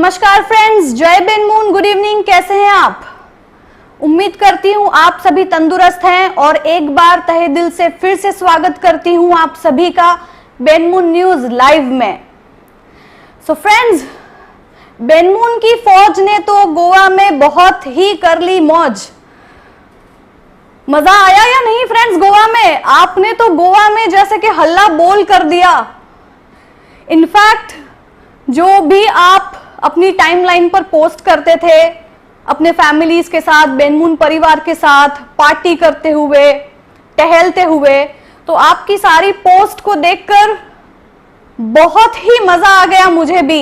नमस्कार फ्रेंड्स, जय बेनमून, good evening. कैसे हैं आप? उम्मीद करती हूं आप सभी तंदुरुस्त हैं और एक बार तहे दिल से फिर से स्वागत करती हूं आप सभी का बेनमून न्यूज लाइव में। सो फ्रेंड्स, बेनमून की फौज ने तो गोवा में बहुत ही कर ली मौज। मजा आया या नहीं फ्रेंड्स गोवा में? आपने तो गोवा में जैसे कि हल्ला बोल कर दिया। इनफैक्ट जो भी आप अपनी टाइमलाइन पर पोस्ट करते थे अपने फैमिलीज के साथ, बेनमून परिवार के साथ पार्टी करते हुए, टहलते हुए, तो आपकी सारी पोस्ट को देखकर बहुत ही मजा आ गया मुझे भी।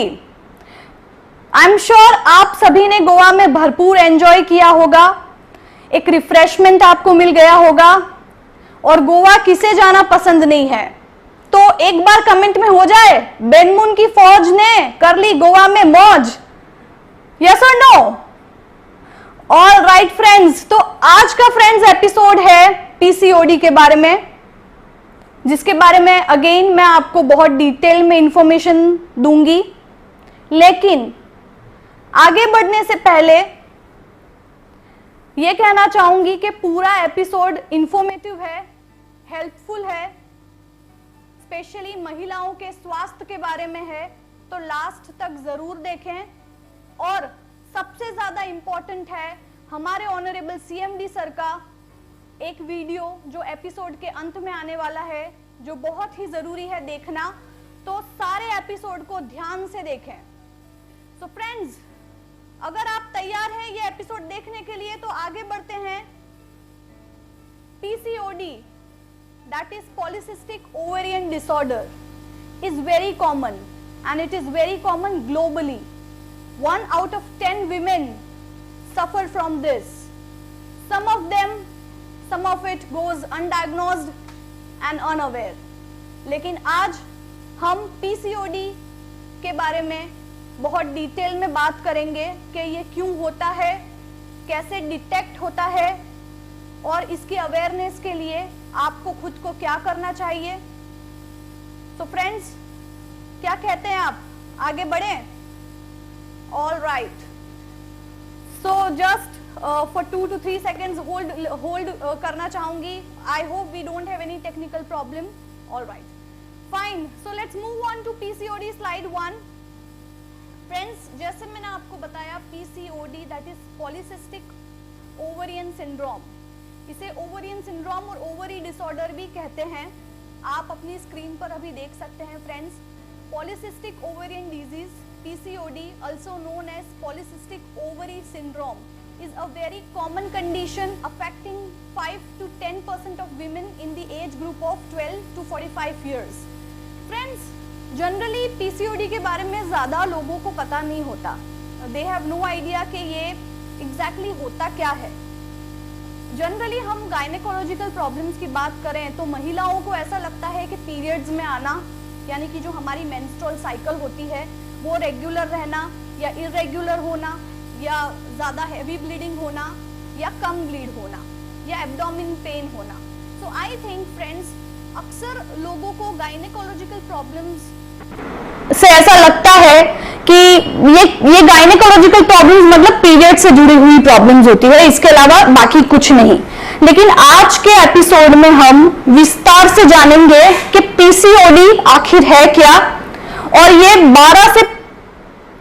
आई एम श्योर आप सभी ने गोवा में भरपूर एंजॉय किया होगा, एक रिफ्रेशमेंट आपको मिल गया होगा। और गोवा किसे जाना पसंद नहीं है? तो एक बार कमेंट में हो जाए, बेनमून की फौज ने कर ली गोवा में मौज, यस और नो? ऑल राइट फ्रेंड्स, तो आज का फ्रेंड्स एपिसोड है पीसीओडी के बारे में, जिसके बारे में अगेन मैं आपको बहुत डिटेल में इंफॉर्मेशन दूंगी। लेकिन आगे बढ़ने से पहले यह कहना चाहूंगी कि पूरा एपिसोड इंफॉर्मेटिव है, हेल्पफुल है, स्पेशली महिलाओं के स्वास्थ्य के बारे में है, तो लास्ट तक जरूर देखें। और सबसे ज्यादा इंपॉर्टेंट है हमारे ऑनरेबल सीएमडी सर का एक वीडियो जो एपिसोड के अंत में आने वाला है, जो बहुत ही जरूरी है देखना। तो सारे एपिसोड को ध्यान से देखें। सो फ्रेंड्स, अगर आप तैयार हैं ये एपिसोड देखने के लिए तो आगे बढ़ते हैं। PCOD, that is polycystic ovarian disorder, is very common and it is very common globally. 1 out of 10 women suffer from this. Some of it goes undiagnosed and unaware. लेकिन आज हम पीसीओडी के बारे में बहुत डिटेल में बात करेंगे कि ये क्यों होता है, कैसे डिटेक्ट होता है और इसकी अवेयरनेस के लिए आपको खुद को क्या करना चाहिए। तो फ्रेंड्स, क्या कहते हैं आप? आगे बढ़े? All right, so just for 2 to 3 seconds hold करना चाहूंगी। I hope we don't have any technical problem. All right, fine, so let's move on to PCOD slide 1। Friends, जैसे मैंने आपको बताया, PCOD that is polycystic ovarian syndrome, इसे ovarian syndrome और ovary disorder भी कहते हैं। आप अपनी स्क्रीन पर अभी देख सकते हैं friends, polycystic ovarian disease PCOD, also known as polycystic ovary syndrome, is a very common condition affecting 5 to 10% of women in the age group of 12 to 45 years. Friends, generally PCOD के बारे में ज्यादा लोगों को पता नहीं होता। दे हैव नो आइडिया कि ये एग्जैक्टली होता क्या है। जनरली हम गायनेकोलॉजिकल प्रॉब्लम्स की बात करें तो महिलाओं को ऐसा लगता है कि पीरियड्स में आना, यानी कि जो हमारी मेंस्ट्रुअल साइकिल होती है वो रेगुलर रहना या इरेगुलर होना, या ज्यादा हैवी ब्लीडिंग होना या कम ब्लीड होना, या एब्डोमिन पेन होना। सो आई थिंक फ्रेंड्स, अक्सर लोगों को गायनेकोलॉजिकल प्रॉब्लम्स से ऐसा लगता है कि ये गायनेकोलॉजिकल प्रॉब्लम्स मतलब पीरियड से जुड़ी हुई प्रॉब्लम्स होती है, इसके अलावा बाकी कुछ नहीं। लेकिन आज के एपिसोड में हम विस्तार से जानेंगे कि पीसीओडी आखिर है क्या, और ये 12 से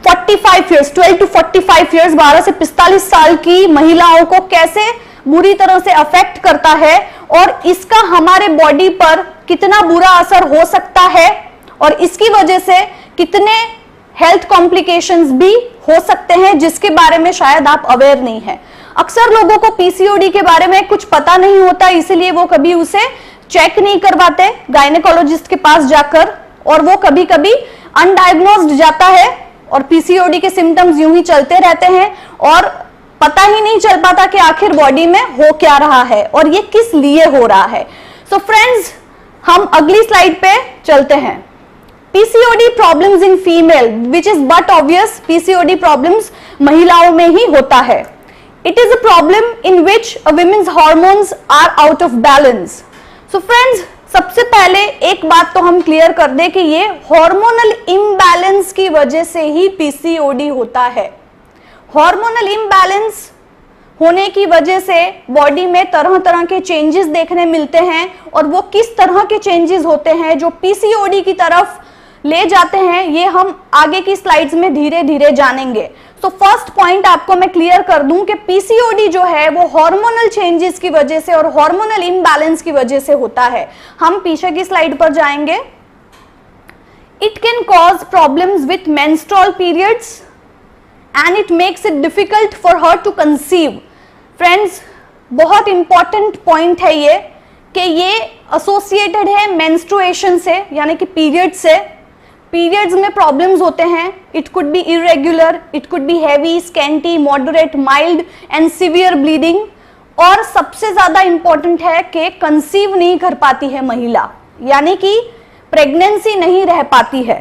45 इयर्स, 12 to 45 इयर्स, 12 से 45 साल की महिलाओं को कैसे बुरी तरह से अफेक्ट करता है और इसका हमारे बॉडी पर कितना बुरा असर हो सकता है और इसकी वजह से कितने हेल्थ कॉम्प्लिकेशंस भी हो सकते हैं, जिसके बारे में शायद आप अवेयर नहीं है। अक्सर लोगों को पीसीओडी के बारे में कुछ पता नहीं होता, इसलिए वो कभी उसे चेक नहीं करवाते गायनेकोलॉजिस्ट के पास जाकर, और वो कभी कभी अनडायग्नोज्ड जाता है और पीसीओडी के सिम्टम्स यूं ही चलते रहते हैं और पता ही नहीं चल पाता कि आखिर बॉडी में हो क्या रहा है और ये किस लिए हो रहा है। सो फ्रेंड्स, हम अगली स्लाइड पे चलते हैं। PCOD problems in female, which is but obvious, PCOD problems महिलाओं में ही होता है। It is a problem in which a women's hormones are out of balance. So friends, सबसे पहले एक बात तो हम क्लियर कर दें कि ये हार्मोनल इम्बैलेंस की वजह से ही पीसीओडी होता है। हार्मोनल इम्बैलेंस होने की वजह से बॉडी में तरह तरह के चेंजेस देखने मिलते हैं, और वो किस तरह के चेंजेस होते हैं जो पीसीओडी की तरफ ले जाते हैं, ये हम आगे की स्लाइड्स में धीरे धीरे जानेंगे। तो फर्स्ट पॉइंट आपको मैं क्लियर कर दूं कि पीसीओडी जो है वो हार्मोनल चेंजेस की वजह से और हार्मोनल इम्बैलेंस की वजह से होता है। हम पीछे की स्लाइड पर जाएंगे। It can cause problems with menstrual periods and it makes it difficult for her to conceive. Friends, बहुत इंपॉर्टेंट पॉइंट है ये कि ये एसोसिएटेड है मेंस्ट्रुएशन से, यानी कि पीरियड से। पीरियड्स में प्रॉब्लम्स होते हैं। It could B irregular, it could B heavy, scanty, moderate, mild and severe bleeding. और सबसे ज्यादा इंपॉर्टेंट है कि कंसीव नहीं कर पाती है महिला, यानी कि प्रेगनेंसी नहीं रह पाती है।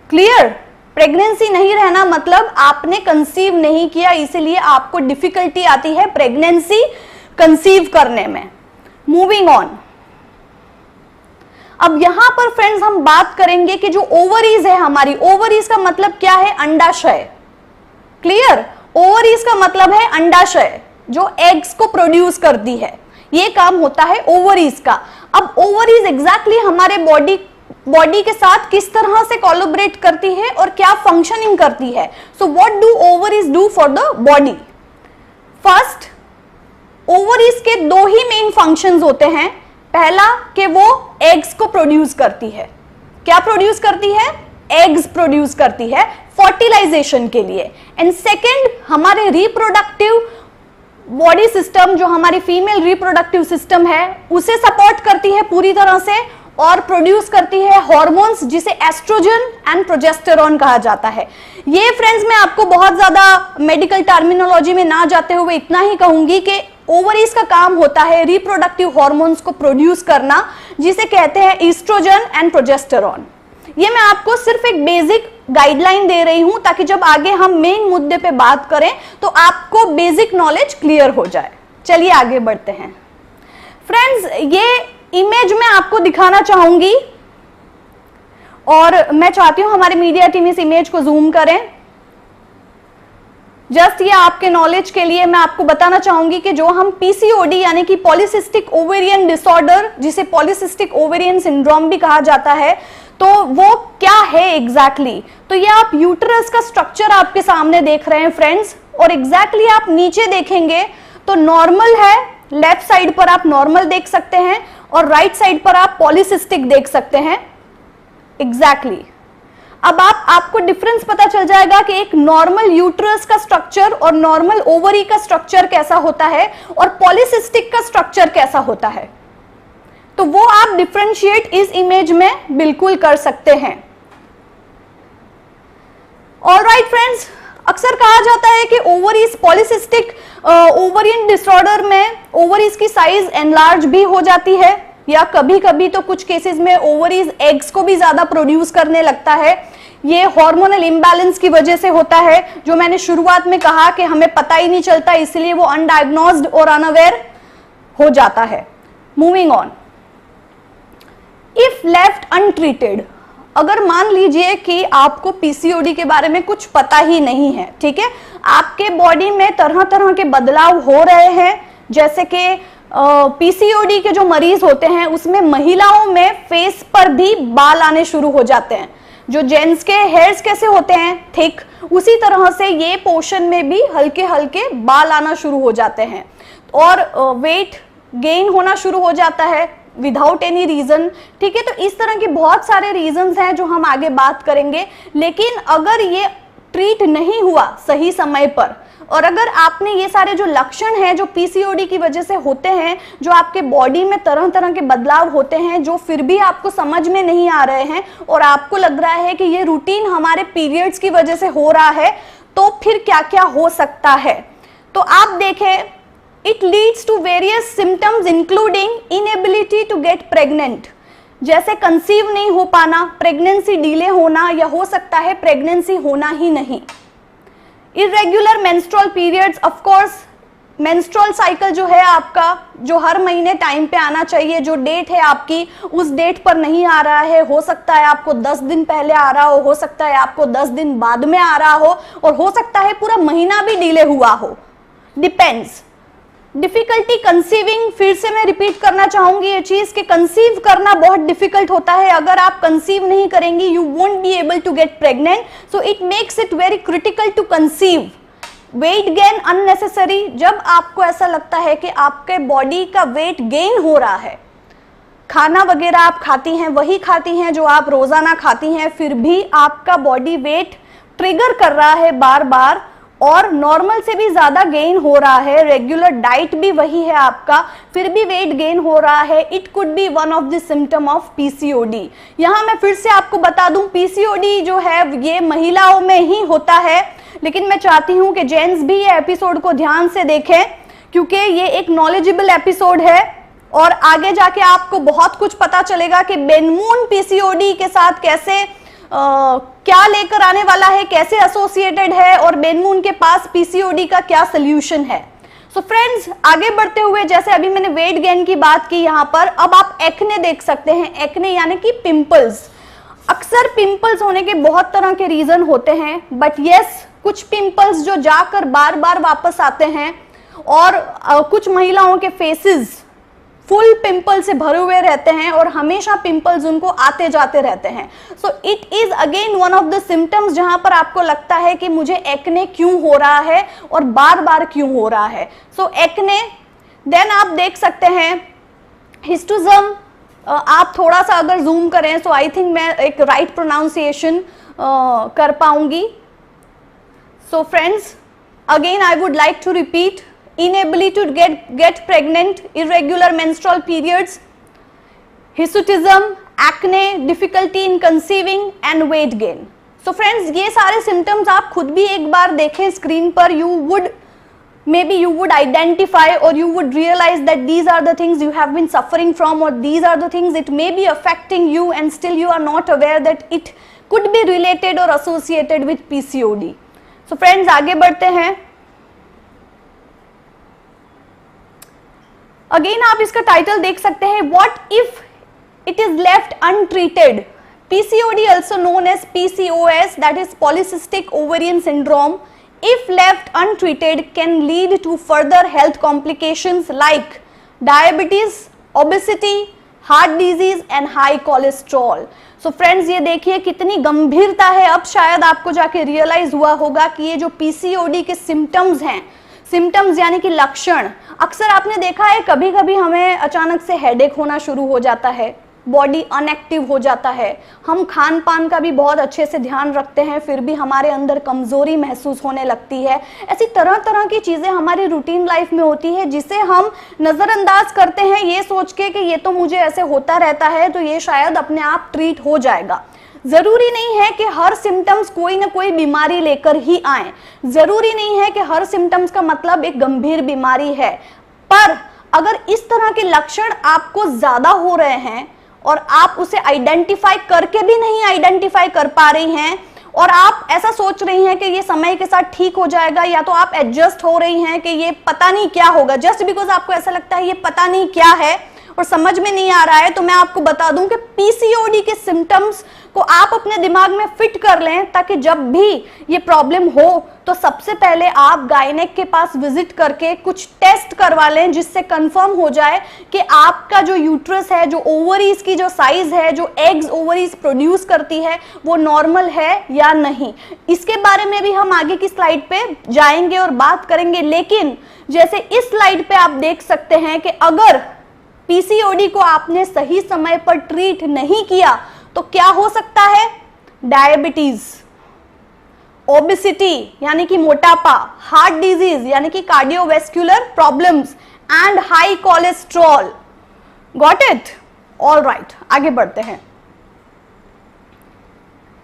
क्लियर? प्रेगनेंसी नहीं रहना मतलब आपने कंसीव नहीं किया, इसीलिए आपको डिफिकल्टी आती है प्रेगनेंसी कंसीव करने में। मूविंग ऑन, अब यहां पर फ्रेंड्स हम बात करेंगे कि जो ओवरीज है हमारी, ओवरीज का मतलब क्या है? अंडाशय। क्लियर? ओवरीज का मतलब है अंडाशय जो एग्स को प्रोड्यूस करती है, ये काम होता है ओवरीज का। अब ओवरीज एग्जैक्टली हमारे बॉडी के साथ किस तरह से कोलैबोरेट करती है और क्या फंक्शनिंग करती है? So what do ovaries do for the body? First, ovaries के दो ही मेन फंक्शंस होते हैं। पहला कि वो एग्स को प्रोड्यूस करती है। क्या प्रोड्यूस करती है? एग्स प्रोड्यूस करती है फर्टिलाइजेशन के लिए। एंड सेकेंड, हमारे रिप्रोडक्टिव बॉडी सिस्टम, जो हमारी फीमेल रिप्रोडक्टिव सिस्टम है, उसे सपोर्ट करती है पूरी तरह से और प्रोड्यूस करती है हार्मोन्स जिसे एस्ट्रोजन एंड प्रोजेस्टेरॉन कहा जाता है। ये फ्रेंड्स मैं आपको बहुत ज्यादा मेडिकल टर्मिनोलॉजी में ना जाते हुए इतना ही कहूंगी कि ओवरीज का काम होता है रिप्रोडक्टिव हार्मोन्स को प्रोड्यूस करना, जिसे कहते हैं एस्ट्रोजन एंड प्रोजेस्टेरॉन। ये मैं आपको सिर्फ एक बेसिक गाइडलाइन दे रही हूं ताकि जब आगे हम मेन मुद्दे पे बात करें तो आपको बेसिक नॉलेज क्लियर हो जाए। चलिए आगे बढ़ते हैं। फ्रेंड्स, ये इमेज मैं आपको दिखाना चाहूंगी और मैं चाहती हूं हमारी मीडिया टीम इस इमेज को जूम करें। जस्ट ये आपके नॉलेज के लिए मैं आपको बताना चाहूंगी कि जो हम पीसीओडी यानी कि पॉलीसिस्टिक ओवेरियन डिसऑर्डर, जिसे पॉलीसिस्टिक ओवेरियन सिंड्रोम भी कहा जाता है, तो वो क्या है एग्जैक्टली? तो ये आप यूट्रस का स्ट्रक्चर आपके सामने देख रहे हैं फ्रेंड्स, और एग्जैक्टली आप नीचे देखेंगे तो नॉर्मल है, लेफ्ट साइड पर आप नॉर्मल देख सकते हैं और राइट साइड पर आप पॉलीसिस्टिक देख सकते हैं। एग्जैक्टली अब आपको डिफरेंस पता चल जाएगा कि एक नॉर्मल यूट्रस का स्ट्रक्चर और नॉर्मल ओवरी का स्ट्रक्चर कैसा होता है और पॉलीसिस्टिक का स्ट्रक्चर कैसा होता है। तो वो आप डिफरेंशिएट इस इमेज में बिल्कुल कर सकते हैं। ऑलराइट फ्रेंड्स, अक्सर कहा जाता है कि ओवरीज पॉलीसिस्टिक ओवरियन डिसऑर्डर में ओवरीज की साइज एनलार्ज भी हो जाती है, या कभी कभी तो कुछ केसेस में ओवरीज एग्स को भी ज्यादा प्रोड्यूस करने लगता है। ये हार्मोनल इम्बैलेंस की वजह से होता है, जो मैंने शुरुआत में कहा कि हमें पता ही नहीं चलता, इसलिए वो अनडायग्नोज्ड और अनअवेयर हो जाता है। Moving on, if left untreated, अगर मान लीजिए कि आपको पीसीओडी के बारे में कुछ पता ही नहीं है, ठीक है, आपके बॉडी में तरह तरह के बदलाव हो रहे हैं, जैसे कि पीसीओडी के जो मरीज होते हैं उसमें महिलाओं में फेस पर भी बाल आने शुरू हो जाते हैं। जो जेंट्स के हेयर्स कैसे होते हैं थिक, उसी तरह से ये पोर्शन में भी हल्के हल्के बाल आना शुरू हो जाते हैं, और वेट गेन होना शुरू हो जाता है विदाउट एनी रीजन। ठीक है, तो इस तरह के बहुत सारे रीजंस हैं जो हम आगे बात करेंगे। लेकिन अगर ये ट्रीट नहीं हुआ सही समय पर, और अगर आपने ये सारे जो लक्षण हैं जो पीसीओडी की वजह से होते हैं, जो आपके बॉडी में तरह तरह के बदलाव होते हैं, जो फिर भी आपको समझ में नहीं आ रहे हैं और आपको लग रहा है कि ये रूटीन हमारे पीरियड्स की वजह से हो रहा है, तो फिर क्या क्या हो सकता है। तो आप देखें, it leads to various symptoms including inability to get pregnant, जैसे कंसीव नहीं हो पाना, प्रेगनेंसी डिले होना, या हो सकता है प्रेगनेंसी होना ही नहीं। Irregular menstrual periods, of course menstrual cycle जो है आपका, जो हर महीने टाइम पे आना चाहिए, जो डेट है आपकी उस डेट पर नहीं आ रहा है, हो सकता है आपको 10 दिन पहले आ रहा हो सकता है आपको 10 दिन बाद में आ रहा हो सकता है पूरा महीना भी डिले हुआ हो, डिपेंड्स। डिफिकल्टी कंसीविंग, फिर से मैं रिपीट करना चाहूंगी ये चीज कि कंसीव करना बहुत डिफिकल्ट होता है। अगर आप कंसीव नहीं करेंगी you won't be able to get pregnant, so it makes it very critical to conceive. Weight gain unnecessary, जब आपको ऐसा लगता है कि आपके बॉडी का वेट गेन हो रहा है, खाना वगैरह आप खाती हैं वही खाती हैं जो आप रोजाना खाती हैं, फिर भी आपका बॉडी वेट ट्रिगर कर रहा है बार बार और नॉर्मल से भी ज्यादा गेन हो रहा है, रेगुलर डाइट भी वही है आपका, फिर भी वेट गेन हो रहा है, it could be one of the symptom of PCOD. यहां मैं फिर से आपको बता दूं पीसीओडी जो है ये महिलाओं में ही होता है, लेकिन मैं चाहती हूं कि जेंट्स भी ये एपिसोड को ध्यान से देखें क्योंकि ये एक नॉलेजेबल एपिसोड है और आगे जाके आपको बहुत कुछ पता चलेगा कि बेनमून पीसीओडी के साथ कैसे क्या लेकर आने वाला है, कैसे एसोसिएटेड है और बेनमून के पास पीसीओडी का क्या सोल्यूशन है। सो फ्रेंड्स, आगे बढ़ते हुए जैसे अभी मैंने वेट गेन की बात की यहां पर, अब आप एक्ने देख सकते हैं। एक्ने यानी कि पिंपल्स। अक्सर पिंपल्स होने के बहुत तरह के रीजन होते हैं, बट यस कुछ पिंपल्स जो जाकर बार बार वापस आते हैं और कुछ महिलाओं के फेसेस फुल पिंपल से भरे हुए रहते हैं और हमेशा पिंपल्स उनको आते जाते रहते हैं। So it is again one of the symptoms जहां पर आपको लगता है कि मुझे एक्ने क्यों हो रहा है और बार बार क्यों हो रहा है। सो एक्ने, देन आप देख सकते हैं हिस्टुज्म। आप थोड़ा सा अगर जूम करें सो आई थिंक मैं एक राइट प्रोनाउंसिएशन कर पाऊंगी। So friends, again I would like to repeat, inability to get pregnant, irregular menstrual periods, hirsutism, acne, difficulty in conceiving and weight gain. So friends, ये सारे symptoms आप खुद भी एक बार देखें स्क्रीन पर, maybe you would identify or you would realize that these are the things you have been suffering from or these are the things it may be affecting you and still you are not aware that it could be related or associated with PCOD. So friends, आगे बढ़ते हैं। Again आप इसका title देख सकते हैं, what if it is left untreated. PCOD also known as PCOS, that is polycystic ovarian syndrome, if left untreated can lead to further health complications like diabetes, obesity, heart disease and high cholesterol. So friends, ये देखिए कितनी गंभीरता है। अब शायद आपको जाके realise हुआ होगा कि ये जो पीसीओडी के सिम्टम्स हैं, सिम्टम्स यानी कि लक्षण, अक्सर आपने देखा है कभी कभी हमें अचानक से हेडेक होना शुरू हो जाता है, बॉडी अनएक्टिव हो जाता है, हम खान पान का भी बहुत अच्छे से ध्यान रखते हैं फिर भी हमारे अंदर कमजोरी महसूस होने लगती है। ऐसी तरह तरह की चीजें हमारी रूटीन लाइफ में होती है जिसे हम नजरअंदाज करते हैं ये सोच के कि ये तो मुझे ऐसे होता रहता है तो ये शायद अपने आप ट्रीट हो जाएगा। जरूरी नहीं है कि हर सिम्टम्स कोई ना कोई बीमारी लेकर ही आए, जरूरी नहीं है कि हर सिम्टम्स का मतलब एक गंभीर बीमारी है, पर अगर इस तरह के लक्षण आपको ज्यादा हो रहे हैं और आप उसे आइडेंटिफाई करके भी नहीं आइडेंटिफाई कर पा रही हैं और आप ऐसा सोच रही हैं कि ये समय के साथ ठीक हो जाएगा, या तो आप एडजस्ट हो रही हैं कि ये पता नहीं क्या होगा, जस्ट बिकॉज आपको ऐसा लगता है ये पता नहीं क्या है और समझ में नहीं आ रहा है, तो मैं आपको बता दूं कि पीसीओडी के सिम्टम्स को आप अपने दिमाग में फिट कर लें ताकि जब भी ये प्रॉब्लम हो तो सबसे पहले आप गायनेक के पास विजिट करके कुछ टेस्ट करवा लें जिससे कंफर्म हो जाए कि आपका जो यूट्रस है, जो ओवरीज की जो साइज है, जो एग्स ओवरीज प्रोड्यूस करती है वो नॉर्मल है या नहीं। इसके बारे में भी हम आगे की स्लाइड पे जाएंगे और बात करेंगे, लेकिन जैसे इस स्लाइड पे आप देख सकते हैं कि अगर पीसीओडी को आपने सही समय पर ट्रीट नहीं किया तो क्या हो सकता है? डायबिटीज, ओबेसिटी यानी कि मोटापा, हार्ट डिजीज यानी कि cardiovascular problems and high cholesterol. Got it? All right, आगे बढ़ते हैं।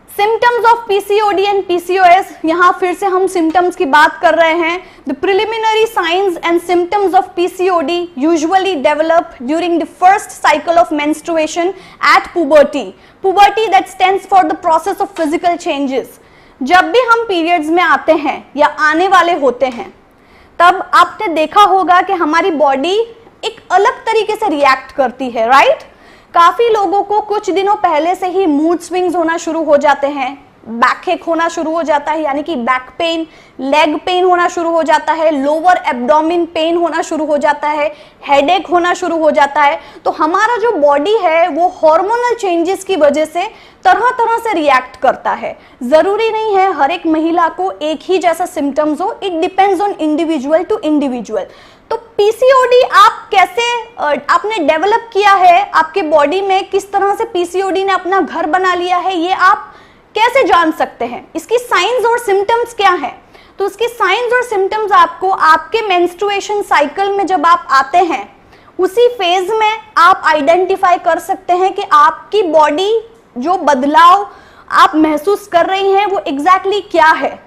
Symptoms of PCOD and PCOS, यहां फिर से हम सिम्टम्स की बात कर रहे हैं। The preliminary signs and symptoms of PCOD usually develop during the first cycle of menstruation at puberty. Puberty that stands for the process of physical changes. जब भी हम पीरियड्स में आते हैं या आने वाले होते हैं तब आपने देखा होगा कि हमारी बॉडी एक अलग तरीके से रिएक्ट करती है, राइट। काफी लोगों को कुछ दिनों पहले से ही मूड स्विंग्स होना शुरू हो जाते हैं, बैकएक होना शुरू हो जाता है यानी कि बैक पेन, लेग पेन होना शुरू हो जाता है, लोअर एब्डोमेन पेन होना शुरू हो जाता है, हेडेक होना शुरू हो जाता है। तो हमारा जो बॉडी है वो हार्मोनल चेंजेस की वजह से तरह तरह से रिएक्ट करता है। जरूरी नहीं है हर एक महिला को एक ही जैसा सिम्टम्स हो, it depends on individual to individual. तो पीसीओडी आप कैसे आपने डेवलप किया है, आपके बॉडी में किस तरह से पीसीओडी ने अपना घर बना लिया है, ये आप कैसे जान सकते हैं, इसकी साइंस और सिम्टम्स क्या हैं। तो इसकी साइंस और सिम्टम्स आपको आपके मेंस्ट्रुएशन साइकिल में जब आप आते हैं उसी फेज में आप आइडेंटिफाई कर सकते हैं कि आपकी बॉडी जो बदलाव आप महसूस कर रही हैं वो एग्जैक्टली क्या है।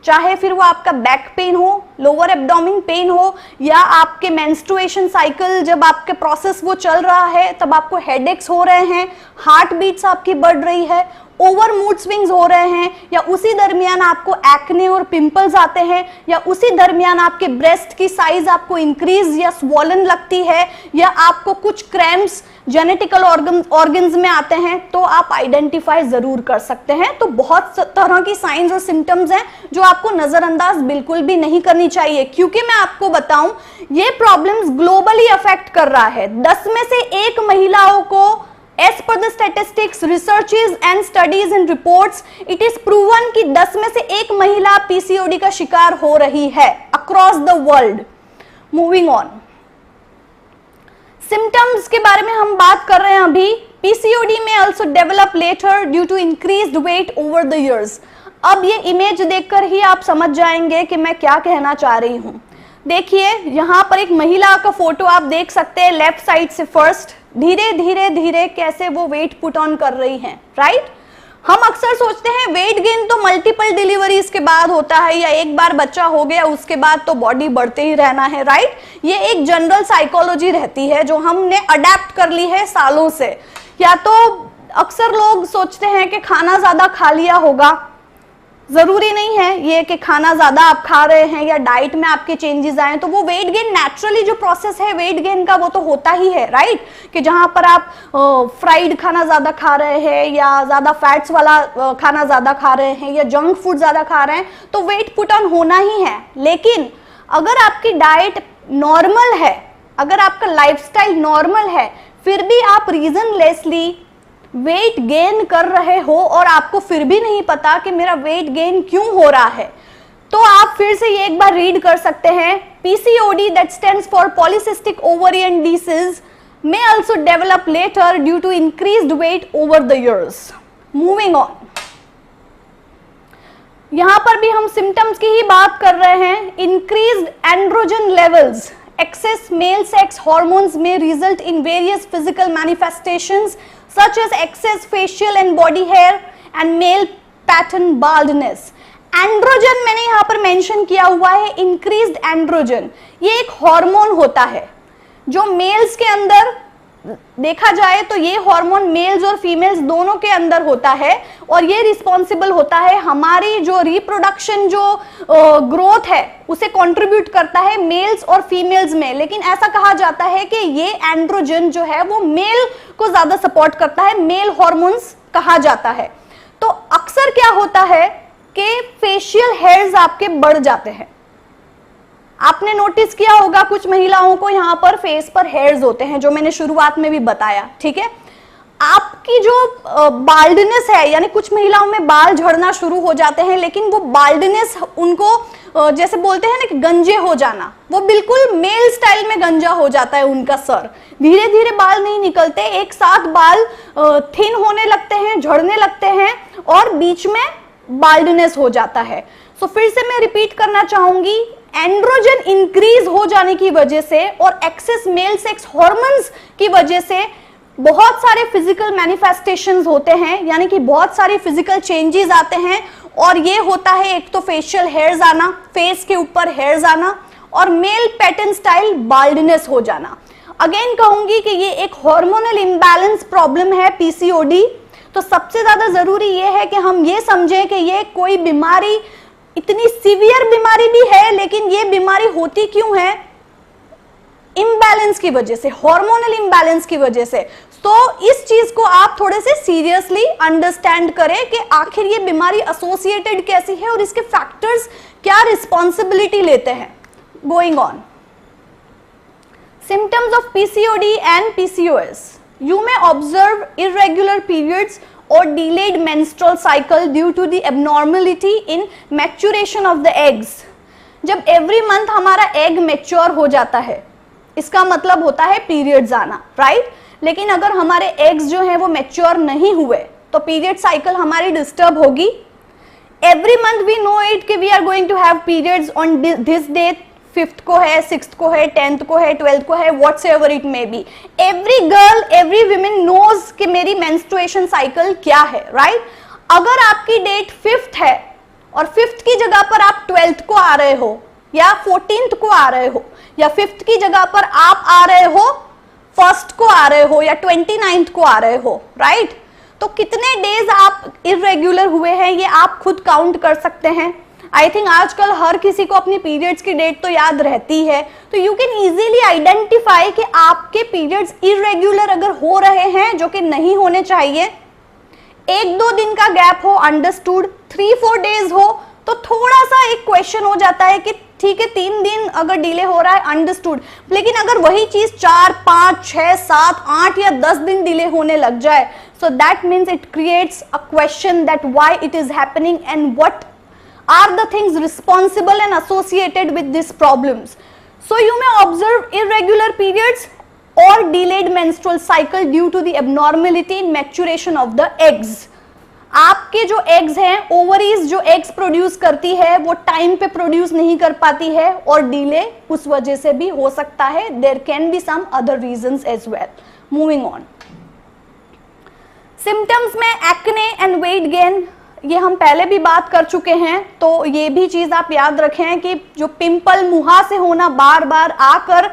चाहे फिर वो आपका बैक पेन हो, लोअर एब्डोमेन पेन हो, या आपके मेंस्ट्रुएशन साइकिल जब आपके प्रोसेस वो चल रहा है तब आपको हेडेक्स हो रहे हैं, हार्ट बीट्स आपकी बढ़ रही है, ओवर मूड स्विंग्स हो रहे हैं, या उसी दरमियान आपको एक्ने और पिंपल्स आते हैं, या उसी दरमियान आपके ब्रेस्ट की साइज आपको इंक्रीज या स्वॉलन लगती है, या आपको कुछ क्रैम्प्स जेनेटिकल ऑर्गन्स में आते हैं, तो आप आइडेंटिफाई जरूर कर सकते हैं। तो बहुत तरह की साइंस और सिम्टम्स हैं जो आपको नजरअंदाज बिल्कुल भी नहीं करनी चाहिए, क्योंकि मैं आपको बताऊं ये प्रॉब्लम्स ग्लोबली अफेक्ट कर रहा है। 10 में से 1 महिलाओं को As per the statistics, researches and studies and reports, it is proven कि 10 में से 1 महिला पीसीओडी का शिकार हो रही है across the world. Moving on. Symptoms के बारे में हम बात कर रहे हैं अभी। पीसीओडी में also develop later due to increased weight over the years. अब ये इमेज देखकर ही आप समझ जाएंगे कि मैं क्या कहना चाह रही हूं। देखिए यहाँ पर एक महिला का फोटो आप देख सकते हैं लेफ्ट साइड से। फर्स्ट धीरे धीरे धीरे कैसे वो वेट पुट ऑन कर रही हैं, राइट। हम अक्सर सोचते हैं वेट गेन तो मल्टीपल डिलीवरीज के बाद होता है, या एक बार बच्चा हो गया उसके बाद तो बॉडी बढ़ते ही रहना है, राइट। ये एक जनरल साइकोलॉजी रहती है जो हमने अडेप्ट कर ली है सालों से। या तो अक्सर लोग सोचते हैं कि खाना ज्यादा खा लिया होगा, जरूरी नहीं है ये कि खाना ज्यादा आप खा रहे हैं या डाइट में आपके चेंजेस आए तो वो वेट गेन, नेचुरली जो प्रोसेस है वेट गेन का वो तो होता ही है, राइट। कि जहां पर आप फ्राइड खाना ज्यादा खा रहे हैं या ज्यादा फैट्स वाला खाना ज्यादा खा रहे हैं या जंक फूड ज्यादा खा रहे हैं तो वेट पुट ऑन होना ही है। लेकिन अगर आपकी डाइट नॉर्मल है, अगर आपका लाइफस्टाइल नॉर्मल है, फिर भी आप रीजनलेसली वेट गेन कर रहे हो और आपको फिर भी नहीं पता कि मेरा वेट गेन क्यों हो रहा है, तो आप फिर से ये एक बार रीड कर सकते हैं। PCOD that stands for polycystic ovarian disease may also develop later due to increased weight over the years. Moving on. यहां पर भी हम सिम्टम्स की ही बात कर रहे हैं। Increased androgen levels, excess male sex hormones may result in various physical manifestations such as excess facial and body hair and male pattern baldness. Androgen मैंने यहाँ पर मेंशन किया हुआ है, इंक्रीज्ड एंड्रोजन। ये एक हार्मोन होता है जो मेल्स के अंदर देखा जाए तो ये हार्मोन मेल्स और फीमेल्स दोनों के अंदर होता है और ये रिस्पॉन्सिबल होता है हमारी जो रिप्रोडक्शन, जो ग्रोथ है उसे कंट्रीब्यूट करता है मेल्स और फीमेल्स में। लेकिन ऐसा कहा जाता है कि ये एंड्रोजन जो है वो मेल को ज्यादा सपोर्ट करता है, मेल हार्मोन्स कहा जाता है। तो अक्सर क्या होता है कि फेशियल हेयर्स आपके बढ़ जाते हैं। आपने नोटिस किया होगा कुछ महिलाओं को यहाँ पर फेस पर हेयर्स होते हैं, जो मैंने शुरुआत में भी बताया, ठीक है। आपकी जो बाल्डनेस है, यानी कुछ महिलाओं में बाल झड़ना शुरू हो जाते हैं, लेकिन वो बाल्डनेस उनको जैसे बोलते हैं ना कि गंजे हो जाना, वो बिल्कुल मेल स्टाइल में गंजा हो जाता है उनका सर। धीरे धीरे बाल नहीं निकलते, एक साथ बाल थिन होने लगते हैं, झड़ने लगते हैं और बीच में बाल्डनेस हो जाता है। सो फिर से मैं रिपीट करना चाहूंगी, एंड्रोजन इंक्रीज हो जाने की वजह से और एक्सेस मेल सेक्स हार्मोन्स की वजह से बहुत सारे फिजिकल मैनिफेस्टेशंस होते हैं, यानी कि बहुत सारे फिजिकल चेंजेस आते हैं। और ये होता है एक तो फेशियल हेयर्स आना, फेस के ऊपर हेयर्स आना, और मेल पैटर्न स्टाइल बाल्डनेस हो जाना। अगेन कहूंगी कि ये एक हार्मोनल इम्बैलेंस प्रॉब्लम है पीसीओडी। तो सबसे ज्यादा जरूरी ये है कि हम ये समझें कि ये कोई बीमारी इतनी सीवियर बीमारी भी है, लेकिन ये बीमारी होती क्यों है? इम्बैलेंस की वजह से, हार्मोनल इम्बैलेंस की वजह से। तो इस चीज को आप थोड़े से सीरियसली अंडरस्टैंड करें कि आखिर ये बीमारी एसोसिएटेड कैसी है और इसके फैक्टर्स क्या रिस्पॉन्सिबिलिटी लेते हैं। Going on, symptoms of PCOD and PCOS. You may observe irregular periods or delayed menstrual cycle due to the abnormality in maturation of the eggs. जब every month हमारा egg mature हो जाता है, इसका मतलब होता है periods आना, right? लेकिन अगर हमारे eggs जो हैं वो mature नहीं हुए तो period cycle हमारी disturb होगी। Every month we know it कि we are going to have periods on this date, 5th को है, 6th को है, 10th को है, 12th को है, whatsoever it may be. Every girl, every woman knows कि मेरी menstruation cycle क्या है, right? अगर आपकी डेट 5th है और 5th की जगह पर आप 12th को आ रहे हो या 14th को आ रहे हो या 5th की जगह पर आप आ रहे हो 1st को आ रहे हो या 29th को आ रहे हो, right? तो कितने डेज आप इरेग्युलर हुए हैं ये आप खुद काउंट कर सकते हैं। आई थिंक आजकल हर किसी को अपनी पीरियड्स की डेट तो याद रहती है, तो यू कैन इजीली आइडेंटिफाई कि आपके पीरियड्स इरेग्युलर अगर हो रहे हैं, जो कि नहीं होने चाहिए। 1-2 दिन का गैप हो, अंडरस्टूड। 3-4 डेज हो तो थोड़ा सा एक क्वेश्चन हो जाता है कि ठीक है 3 दिन अगर डिले हो रहा है, अंडरस्टूड। लेकिन अगर वही चीज 4, 5, 6, 7, 8 या 10 दिन डिले होने लग जाए, so that means it creates a question that why it is happening and what are the things responsible and associated with these problems. So you may observe irregular periods or delayed menstrual cycle due to the abnormality in maturation of the eggs. आपके जो eggs हैं, ovaries जो eggs produce करती है वो time पे produce नहीं कर पाती है और delay उस वजह से भी हो सकता है। There can be some other reasons as well. Moving on. Symptoms में acne and weight gain, ये हम पहले भी बात कर चुके हैं, तो ये भी चीज आप याद रखें कि जो पिंपल मुहा से होना, बार बार आकर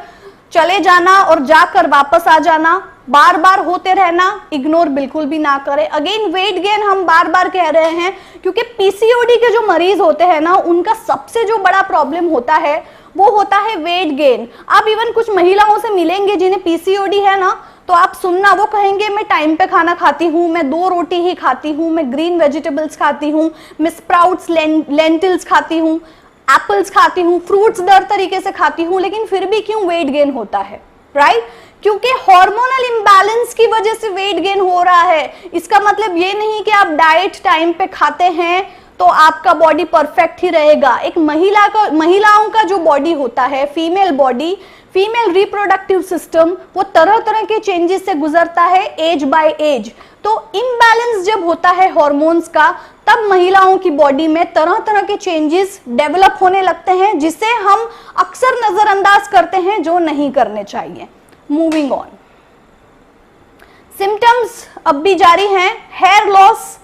चले जाना और जाकर वापस आ जाना, बार बार होते रहना, इग्नोर बिल्कुल भी ना करें। अगेन वेट गेन हम बार बार कह रहे हैं क्योंकि पीसीओडी के जो मरीज होते हैं ना, उनका सबसे जो बड़ा प्रॉब्लम होता है वो होता है वेट गेन। आप इवन कुछ महिलाओं से मिलेंगे जिन्हें पीसीओडी है ना, तो आप सुनना, वो कहेंगे मैं टाइम पे खाना खाती हूँ, मैं 2 रोटी ही खाती हूँ, मैं ग्रीन वेजिटेबल्स खाती हूँ, मैं स्प्राउट्स लेंटिल्स खाती हूँ, एप्पल्स खाती हूँ, फ्रूट्स दर तरीके से खाती हूँ, लेकिन फिर भी क्यों वेट गेन होता है, राइट? क्योंकि हार्मोनल इम्बैलेंस की वजह से वेट गेन हो रहा है। इसका मतलब ये नहीं कि आप डाइट टाइम पे खाते हैं तो आपका बॉडी परफेक्ट ही रहेगा। एक महिलाओं का जो बॉडी होता है, female body, female reproductive system, वो तरह तरह के चेंजेस से गुजरता है एज बाय एज। तो इम्बैलेंस जब होता है हार्मोन्स का, तब महिलाओं की बॉडी में तरह तरह के चेंजेस डेवलप होने लगते हैं, जिसे हम अक्सर नजरअंदाज करते हैं, जो नहीं करने चाहिए। मूविंग ऑन, सिम्टम्स अब भी जारी हैं। हेयर लॉस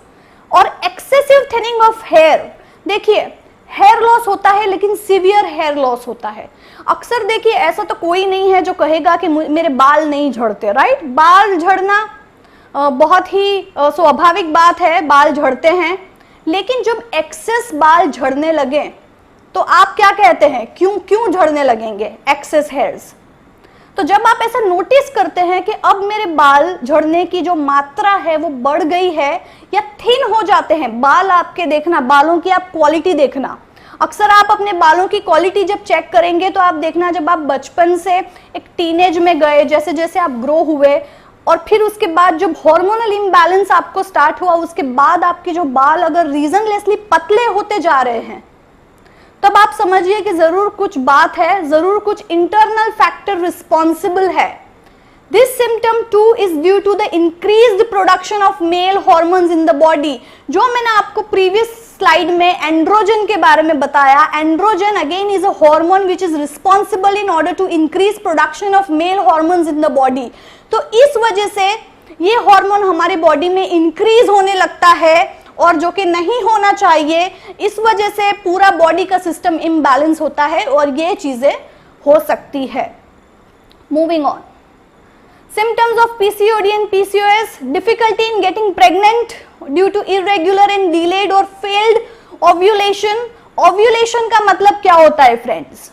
और एक्सेसिव थिनिंग ऑफ हेयर। देखिए, हेयर लॉस होता है लेकिन सीवियर हेयर लॉस होता है। अक्सर देखिए, ऐसा तो कोई नहीं है जो कहेगा कि मेरे बाल नहीं झड़ते, राइट? बाल झड़ना बहुत ही स्वाभाविक बात है, बाल झड़ते हैं। लेकिन जब एक्सेस बाल झड़ने लगे तो आप क्या कहते हैं, क्यों झड़ने लगेंगे एक्सेस हेयर्स? तो जब आप ऐसा नोटिस करते हैं कि अब मेरे बाल झड़ने की जो मात्रा है वो बढ़ गई है या थिन हो जाते हैं बाल, आपके देखना, बालों की आप क्वालिटी देखना। अक्सर आप अपने बालों की क्वालिटी जब चेक करेंगे तो आप देखना, जब आप बचपन से एक टीनेज में गए, जैसे जैसे आप ग्रो हुए, और फिर उसके बाद जब हार्मोनल इम्बैलेंस आपको स्टार्ट हुआ, उसके बाद आपके जो बाल अगर रीजनलेसली पतले होते जा रहे हैं, तब आप समझिए कि जरूर कुछ बात है, जरूर कुछ इंटरनल फैक्टर रिस्पॉन्सिबल है। This symptom too is due to the increased production of male hormones in the body। जो मैंने आपको प्रीवियस स्लाइड में एंड्रोजन के बारे में बताया, androgen again is a hormone which is responsible in order to increase production of male hormones in the body. तो इस वजह से ये हार्मोन हमारे बॉडी में इंक्रीज होने लगता है, और जो कि नहीं होना चाहिए। इस वजह से पूरा बॉडी का सिस्टम इम्बैलेंस होता है और ये चीजें हो सकती है। Moving on, symptoms of PCOD and PCOS: difficulty in getting pregnant due to irregular and delayed or failed ovulation ovulation का मतलब क्या होता है friends?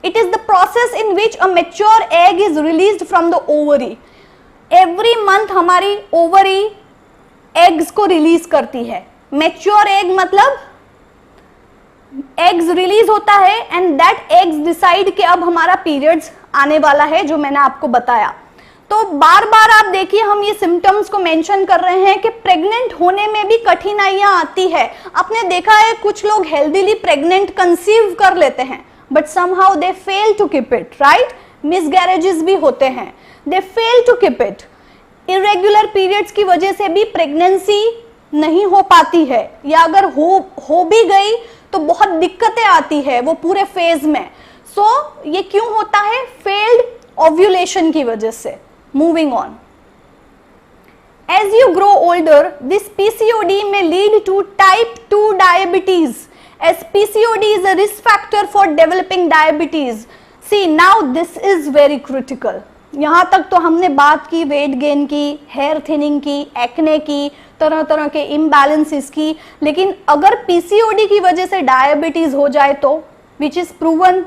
It is the process in which a mature egg is released from the ovary. Every month हमारी ovary eggs को release करती है। Mature egg मतलब एग्स रिलीज होता है एंड दैट एग्स डिसाइड कि अब हमारा पीरियड्स आने वाला है, जो मैंने आपको बताया। तो बार बार आप देखिए हम ये सिम्टम्स को मेंशन कर रहे हैं कि प्रेग्नेंट होने में भी कठिनाइयां आती है। आपने देखा है कुछ लोग हेल्दीली प्रेग्नेंट कंसीव कर लेते हैं but somehow they fail to keep it, right? Miscarriages भी होते हैं, they fail to keep it. Irregular periods की वजह से भी प्रेगनेंसी नहीं हो पाती है, या अगर हो भी गई तो बहुत दिक्कतें आती है वो पूरे फेज में। सो ये क्यों होता है? फेल्ड ओव्यूलेशन की वजह से। Moving on, as you grow older, this PCOD may lead to type 2 diabetes, as PCOD is a risk factor for developing diabetes. See, now this is very critical. यहाँ तक तो हमने बात की वेट गेन की, हेयर थिनिंग की, acne की, तरह तरह के इम्बैलेंसेस की, लेकिन अगर PCOD की वजह से डायबिटीज हो जाए तो, विच इज प्रूवन,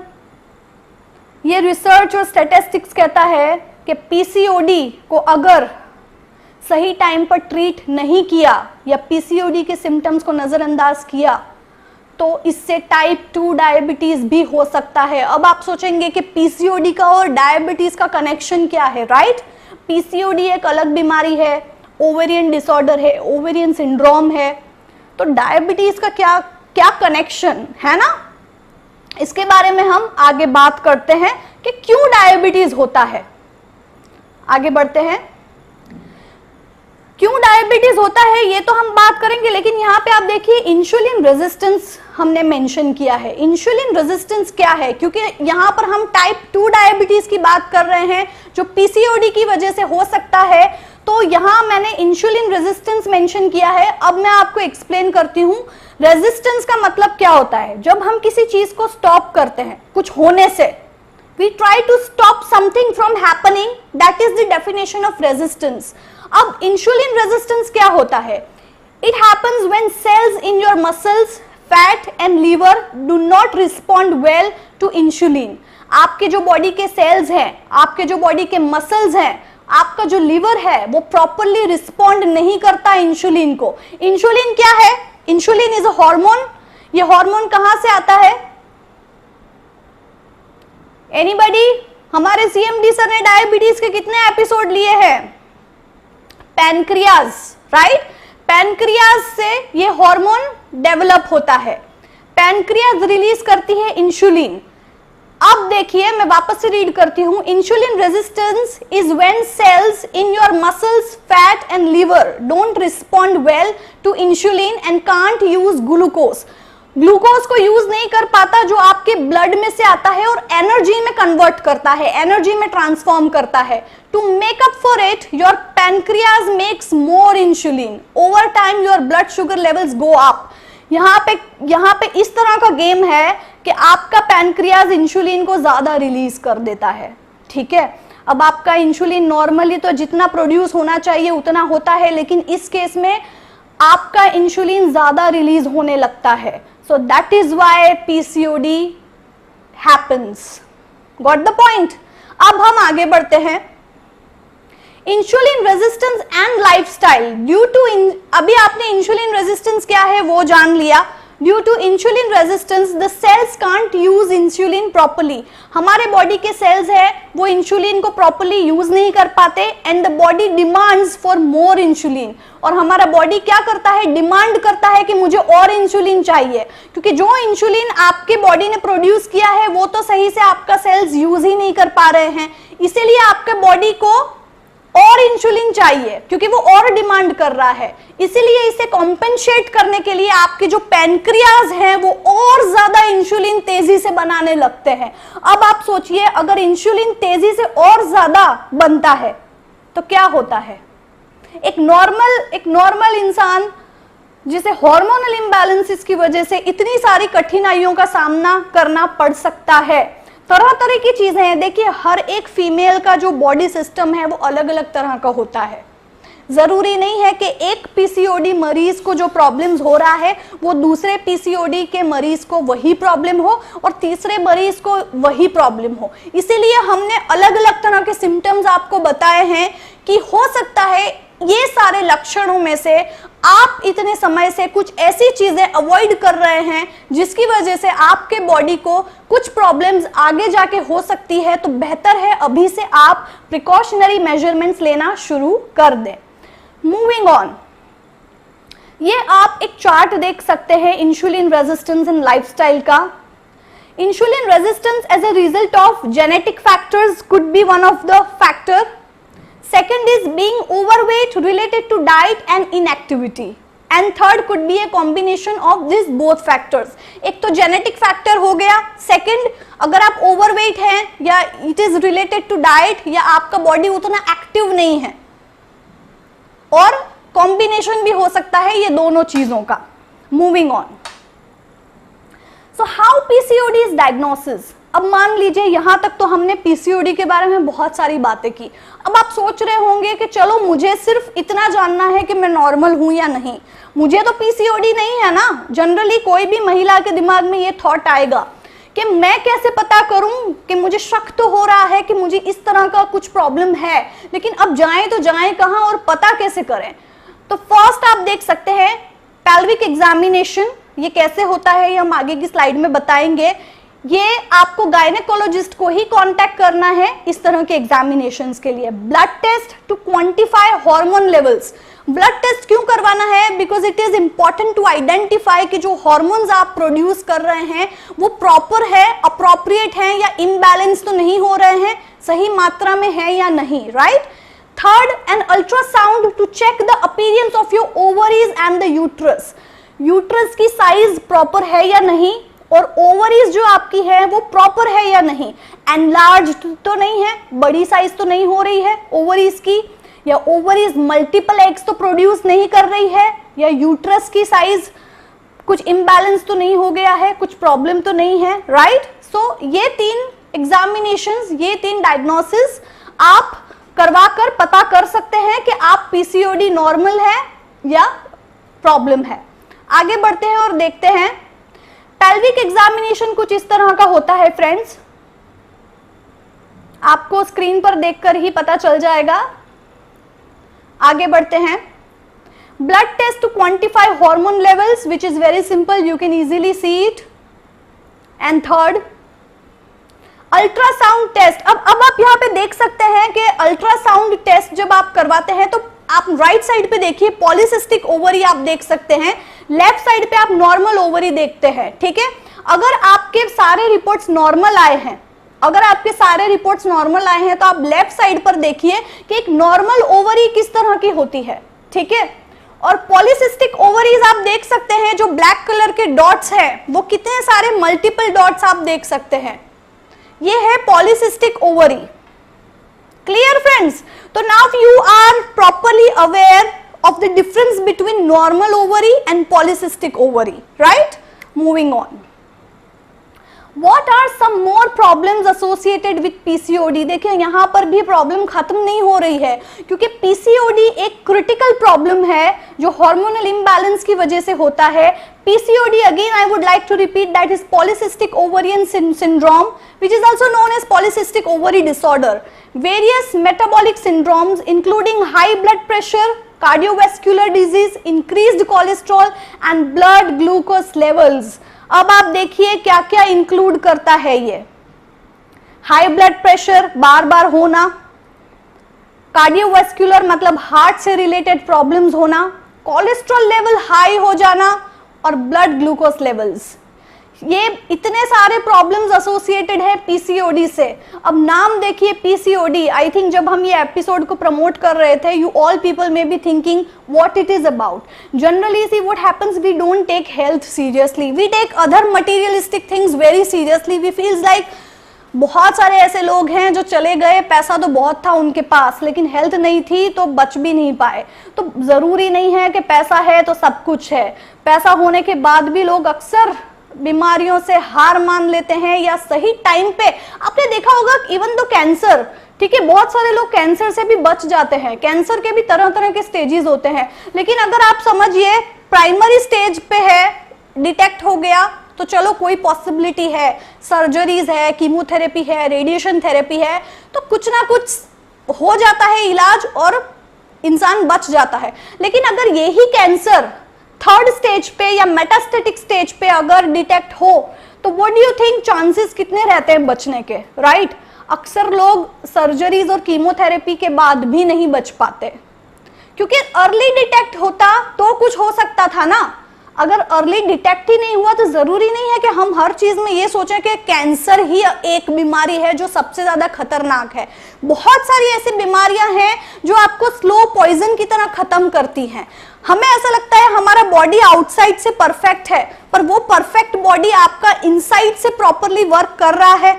ये रिसर्च और स्टैटिस्टिक्स कहता है कि PCOD को अगर सही टाइम पर ट्रीट नहीं किया या PCOD के सिम्टम्स को नजरअंदाज किया तो इससे टाइप 2 डायबिटीज भी हो सकता है। अब आप सोचेंगे कि PCOD का और डायबिटीज का कनेक्शन क्या है, राइट? PCOD एक अलग बीमारी है, ओवेरियन डिसऑर्डर है, ओवेरियन सिंड्रोम है, तो डायबिटीज का क्या कनेक्शन है ना? इसके बारे में हम आगे बात करते हैं कि क्यों डायबिटीज होता है। आगे बढ़ते हैं, क्यों डायबिटीज होता है ये तो हम बात करेंगे, लेकिन यहाँ पे आप देखिए इंसुलिन रेजिस्टेंस हमने मेंशन किया है। इंसुलिन रेजिस्टेंस क्या है? क्योंकि यहाँ पर हम टाइप 2 डायबिटीज की बात कर रहे हैं जो PCOD की वजह से हो सकता है, तो यहाँ मैंने इंसुलिन रेजिस्टेंस मेंशन किया है। अब मैं आपको एक्सप्लेन करती हूँ रेजिस्टेंस का मतलब क्या होता है। जब हम किसी चीज को स्टॉप करते हैं कुछ होने से, we try to stop something from happening, that is the definition of resistance. अब इंसुलिन रेजिस्टेंस क्या होता है? It happens when cells in your muscles, fat and liver do not respond well to insulin. आपके जो body के sales हैं, आपके जो बॉडी के मसल्स हैं, आपका जो लिवर है वो प्रॉपरली रिस्पॉन्ड नहीं करता इंसुलिन को। इंसुलिन क्या है? Insulin is a hormone. ये हार्मोन कहां से आता है? एनीबडी? हमारे CMD सर ने डायबिटीज के कितने एपिसोड लिए हैं? Pancreas, right? पैनक्रियाज से ये हार्मोन डेवलप होता है। पैनक्रियाज रिलीज करती है इंसुलिन। अब देखिए मैं वापस से रीड करती हूं, insulin resistance is when cells in your muscles, fat and liver don't respond well to insulin and can't use glucose. Glucose को यूज नहीं कर पाता जो आपके ब्लड में से आता है और एनर्जी में कन्वर्ट करता है, एनर्जी में ट्रांसफॉर्म करता है। To make up for it your pancreas makes more insulin. Over time your blood sugar levels go up. यहाँ पे इस तरह का गेम है कि आपका पैनक्रियाज इंसुलिन को ज्यादा रिलीज कर देता है, ठीक है? अब आपका इंसुलिन नॉर्मली तो जितना प्रोड्यूस होना चाहिए उतना होता है, लेकिन इस केस में आपका इंसुलिन ज्यादा रिलीज होने लगता है। So that is why PCOD happens. Got the point? अब हम आगे बढ़ते हैं। Insulin resistance and lifestyle due to, अभी आपने इंसुलिन रेजिस्टेंस क्या है वो जान लिया। Due to insulin resistance the cells can't use insulin properly. हमारे बॉडी के सेल्स है वो इंसुलिन को प्रॉपरली यूज नहीं कर पाते and the body demands for more insulin. और हमारा बॉडी क्या करता है? डिमांड करता है कि मुझे और इंसुलिन चाहिए, क्योंकि जो इंसुलिन आपके बॉडी ने प्रोड्यूस किया है वो तो सही से आपका सेल्स यूज ही नहीं कर पा रहे हैं, इसीलिए आपके बॉडी को और इंसुलिन चाहिए क्योंकि वो और डिमांड कर रहा है। इसीलिए इसे कॉम्पेंसेट करने के लिए आपके जो पैनक्रियाज हैं वो और ज्यादा इंसुलिन तेजी से बनाने लगते हैं। अब आप सोचिए अगर इंसुलिन तेजी से और ज्यादा बनता है तो क्या होता है? एक नॉर्मल इंसान जिसे हार्मोनल इम्बैलेंसेस की वजह से इतनी सारी कठिनाइयों का सामना करना पड़ सकता है। तरह तरह की चीजें हैं। देखिए हर एक फीमेल का जो बॉडी सिस्टम है वो अलग अलग तरह का होता है। जरूरी नहीं है कि एक पीसीओडी मरीज को जो प्रॉब्लम्स हो रहा है वो दूसरे पीसीओडी के मरीज को वही प्रॉब्लम हो और तीसरे मरीज को वही प्रॉब्लम हो। इसीलिए हमने अलग अलग तरह के सिम्टम्स आपको बताए हैं कि हो सकता है ये सारे लक्षणों में से आप इतने समय से कुछ ऐसी चीजें अवॉइड कर रहे हैं जिसकी वजह से आपके बॉडी को कुछ प्रॉब्लम्स आगे जाके हो सकती है। तो बेहतर है अभी से आप प्रिकॉशनरी मेजरमेंट्स लेना शुरू कर दें। मूविंग ऑन, ये आप एक चार्ट देख सकते हैं इंसुलिन रेजिस्टेंस इन लाइफस्टाइल का। Insulin resistance as a result of genetic factors could be one of the factor. Second is being overweight related to diet and inactivity. And third could be a combination of these both factors. एक तो genetic factor हो गया, second अगर आप overweight हैं या it is related to diet या आपका body उतना active नहीं है, और combination भी हो सकता है ये दोनों चीजों का। Moving on. So how PCOD is diagnosis? अब मान लीजिए यहां तक तो हमने पीसीओडी के बारे में बहुत सारी बातें की। अब आप सोच रहे होंगे कि चलो मुझे सिर्फ इतना जानना है कि मैं नॉर्मल हूं या नहीं, मुझे तो पीसीओडी नहीं है ना। जनरली कोई भी महिला के दिमाग में ये थॉट आएगा कि मैं कैसे पता करूं कि मुझे शक तो हो रहा है कि मुझे इस तरह का कुछ प्रॉब्लम है, लेकिन अब जाएं तो जाएं कहां और पता कैसे करें। तो फर्स्ट आप देख सकते हैं पेल्विक एग्जामिनेशन। ये कैसे होता है ये हम आगे की स्लाइड में बताएंगे। ये आपको गायनेकोलॉजिस्ट को ही कांटेक्ट करना है इस तरह के एग्जामिनेशंस के लिए। Blood test to quantify hormone levels. Blood test क्यों करवाना है? Because it is important to identify कि जो हार्मोन्स आप प्रोड्यूस कर रहे हैं वो प्रॉपर है, अप्रोप्रिएट है या इम्बैलेंस तो नहीं हो रहे हैं, सही मात्रा में है या नहीं, right. Third, an ultrasound to check the appearance of your ovaries and the uterus. Uterus की साइज प्रॉपर है या नहीं और ओवरीज जो आपकी है वो प्रॉपर है या नहीं, एनलार्ज तो नहीं है, बड़ी साइज तो नहीं हो रही है ओवरीज की, या ओवरीज मल्टीपल एग्स तो प्रोड्यूस नहीं कर रही है, या यूट्रस की साइज कुछ इम्बैलेंस तो नहीं हो गया है, कुछ प्रॉब्लम तो नहीं है, राइट। सो ये तीन एग्जामिनेशंस, ये तीन डायग्नोसिस आप करवा कर पता कर सकते हैं कि आप पीसीओडी नॉर्मल है या प्रॉब्लम है। आगे बढ़ते हैं और देखते हैं पेल्विक एग्जामिनेशन कुछ इस तरह का होता है फ्रेंड्स, आपको स्क्रीन पर देखकर ही पता चल जाएगा। आगे बढ़ते हैं। Blood test to quantify hormone levels which is very simple, you can easily see it. And third, ultrasound test. अब आप यहां पे देख सकते हैं कि अल्ट्रासाउंड टेस्ट जब आप करवाते हैं तो आप राइट साइड पे देखिए पॉलीसिस्टिक ओवरी आप देख सकते हैं, लेफ्ट साइड पे आप नॉर्मल ओवरी देखते हैं, ठीक है। अगर आपके सारे रिपोर्ट्स नॉर्मल आए हैं, अगर आपके सारे रिपोर्ट्स नॉर्मल आए हैं तो आप लेफ्ट साइड पर देखिए कि एक नॉर्मल ओवरी किस तरह की होती है, ठीक है। और पॉलीसिस्टिक ओवरीज आप देख सकते हैं, जो ब्लैक कलर के डॉट्स हैं वो कितने सारे मल्टीपल डॉट्स आप देख सकते हैं, ये है पॉलीसिस्टिक ओवरी। Clear friends? तो now you are properly aware of the difference between normal ovary and polycystic ovary, right? Moving on. What are some more problems associated with PCOD? देखिए यहाँ पर भी प्रॉब्लम खत्म नहीं हो रही है, क्योंकि PCOD एक क्रिटिकल प्रॉब्लम है जो हार्मोनल इम्बैलेंस की वजह से होता है। PCOD again I would like to repeat that is polycystic ovarian syndrome which is also known as polycystic ovary disorder. Various metabolic syndromes including high blood pressure, cardiovascular disease, increased cholesterol and blood glucose levels. अब आप देखिए क्या क्या include करता है ये। High blood pressure बार बार होना, cardiovascular मतलब हार्ट से रिलेटेड प्रॉब्लम्स होना, कोलेस्ट्रॉल लेवल हाई हो जाना और ब्लड ग्लूकोज लेवल्स, ये इतने सारे प्रॉब्लम्स एसोसिएटेड है पीसीओडी से। अब नाम देखिए पीसीओडी, आई थिंक जब हम ये एपिसोड को प्रमोट कर रहे थे, you all people may be thinking what it is about. Generally see what happens, we don't take health seriously, we take other materialistic things very seriously. We feels like बहुत सारे ऐसे लोग हैं जो चले गए, पैसा तो बहुत था उनके पास लेकिन हेल्थ नहीं थी तो बच भी नहीं पाए। तो जरूरी नहीं है कि पैसा है तो सब कुछ है, पैसा होने के बाद भी लोग अक्सर बीमारियों से हार मान लेते हैं या सही टाइम पे, आपने देखा होगा इवन तो कैंसर, ठीक है, बहुत सारे लोग कैंसर से भी बच जाते हैं, कैंसर के भी तरह तरह के स्टेजेस होते हैं, लेकिन अगर आप समझिए प्राइमरी स्टेज पे है, डिटेक्ट हो गया तो चलो कोई पॉसिबिलिटी है, सर्जरीज है, कीमोथेरेपी है, रेडिएशन थेरेपी है, तो कुछ ना कुछ हो जाता है इलाज और इंसान बच जाता है। लेकिन अगर यही कैंसर थर्ड स्टेज पे या मेटास्टेटिक स्टेज पे अगर डिटेक्ट हो तो what do you think chances कितने रहते हैं बचने के, राइट? अक्सर लोग सर्जरीज और कीमोथेरेपी के बाद भी नहीं बच पाते, क्योंकि अर्ली डिटेक्ट होता तो कुछ हो सकता था ना। अगर अर्ली डिटेक्ट ही नहीं हुआ तो जरूरी नहीं है कि हम हर चीज में ये सोचें कि कैंसर ही एक बीमारी है जो सबसे ज्यादा खतरनाक है। बहुत सारी ऐसी बीमारियां हैं जो आपको स्लो पॉइजन की तरह खत्म करती हैं। हमें ऐसा लगता है हमारा बॉडी आउटसाइड से परफेक्ट है, पर वो परफेक्ट बॉडी आपका इनसाइड से प्रॉपरली वर्क कर रहा है?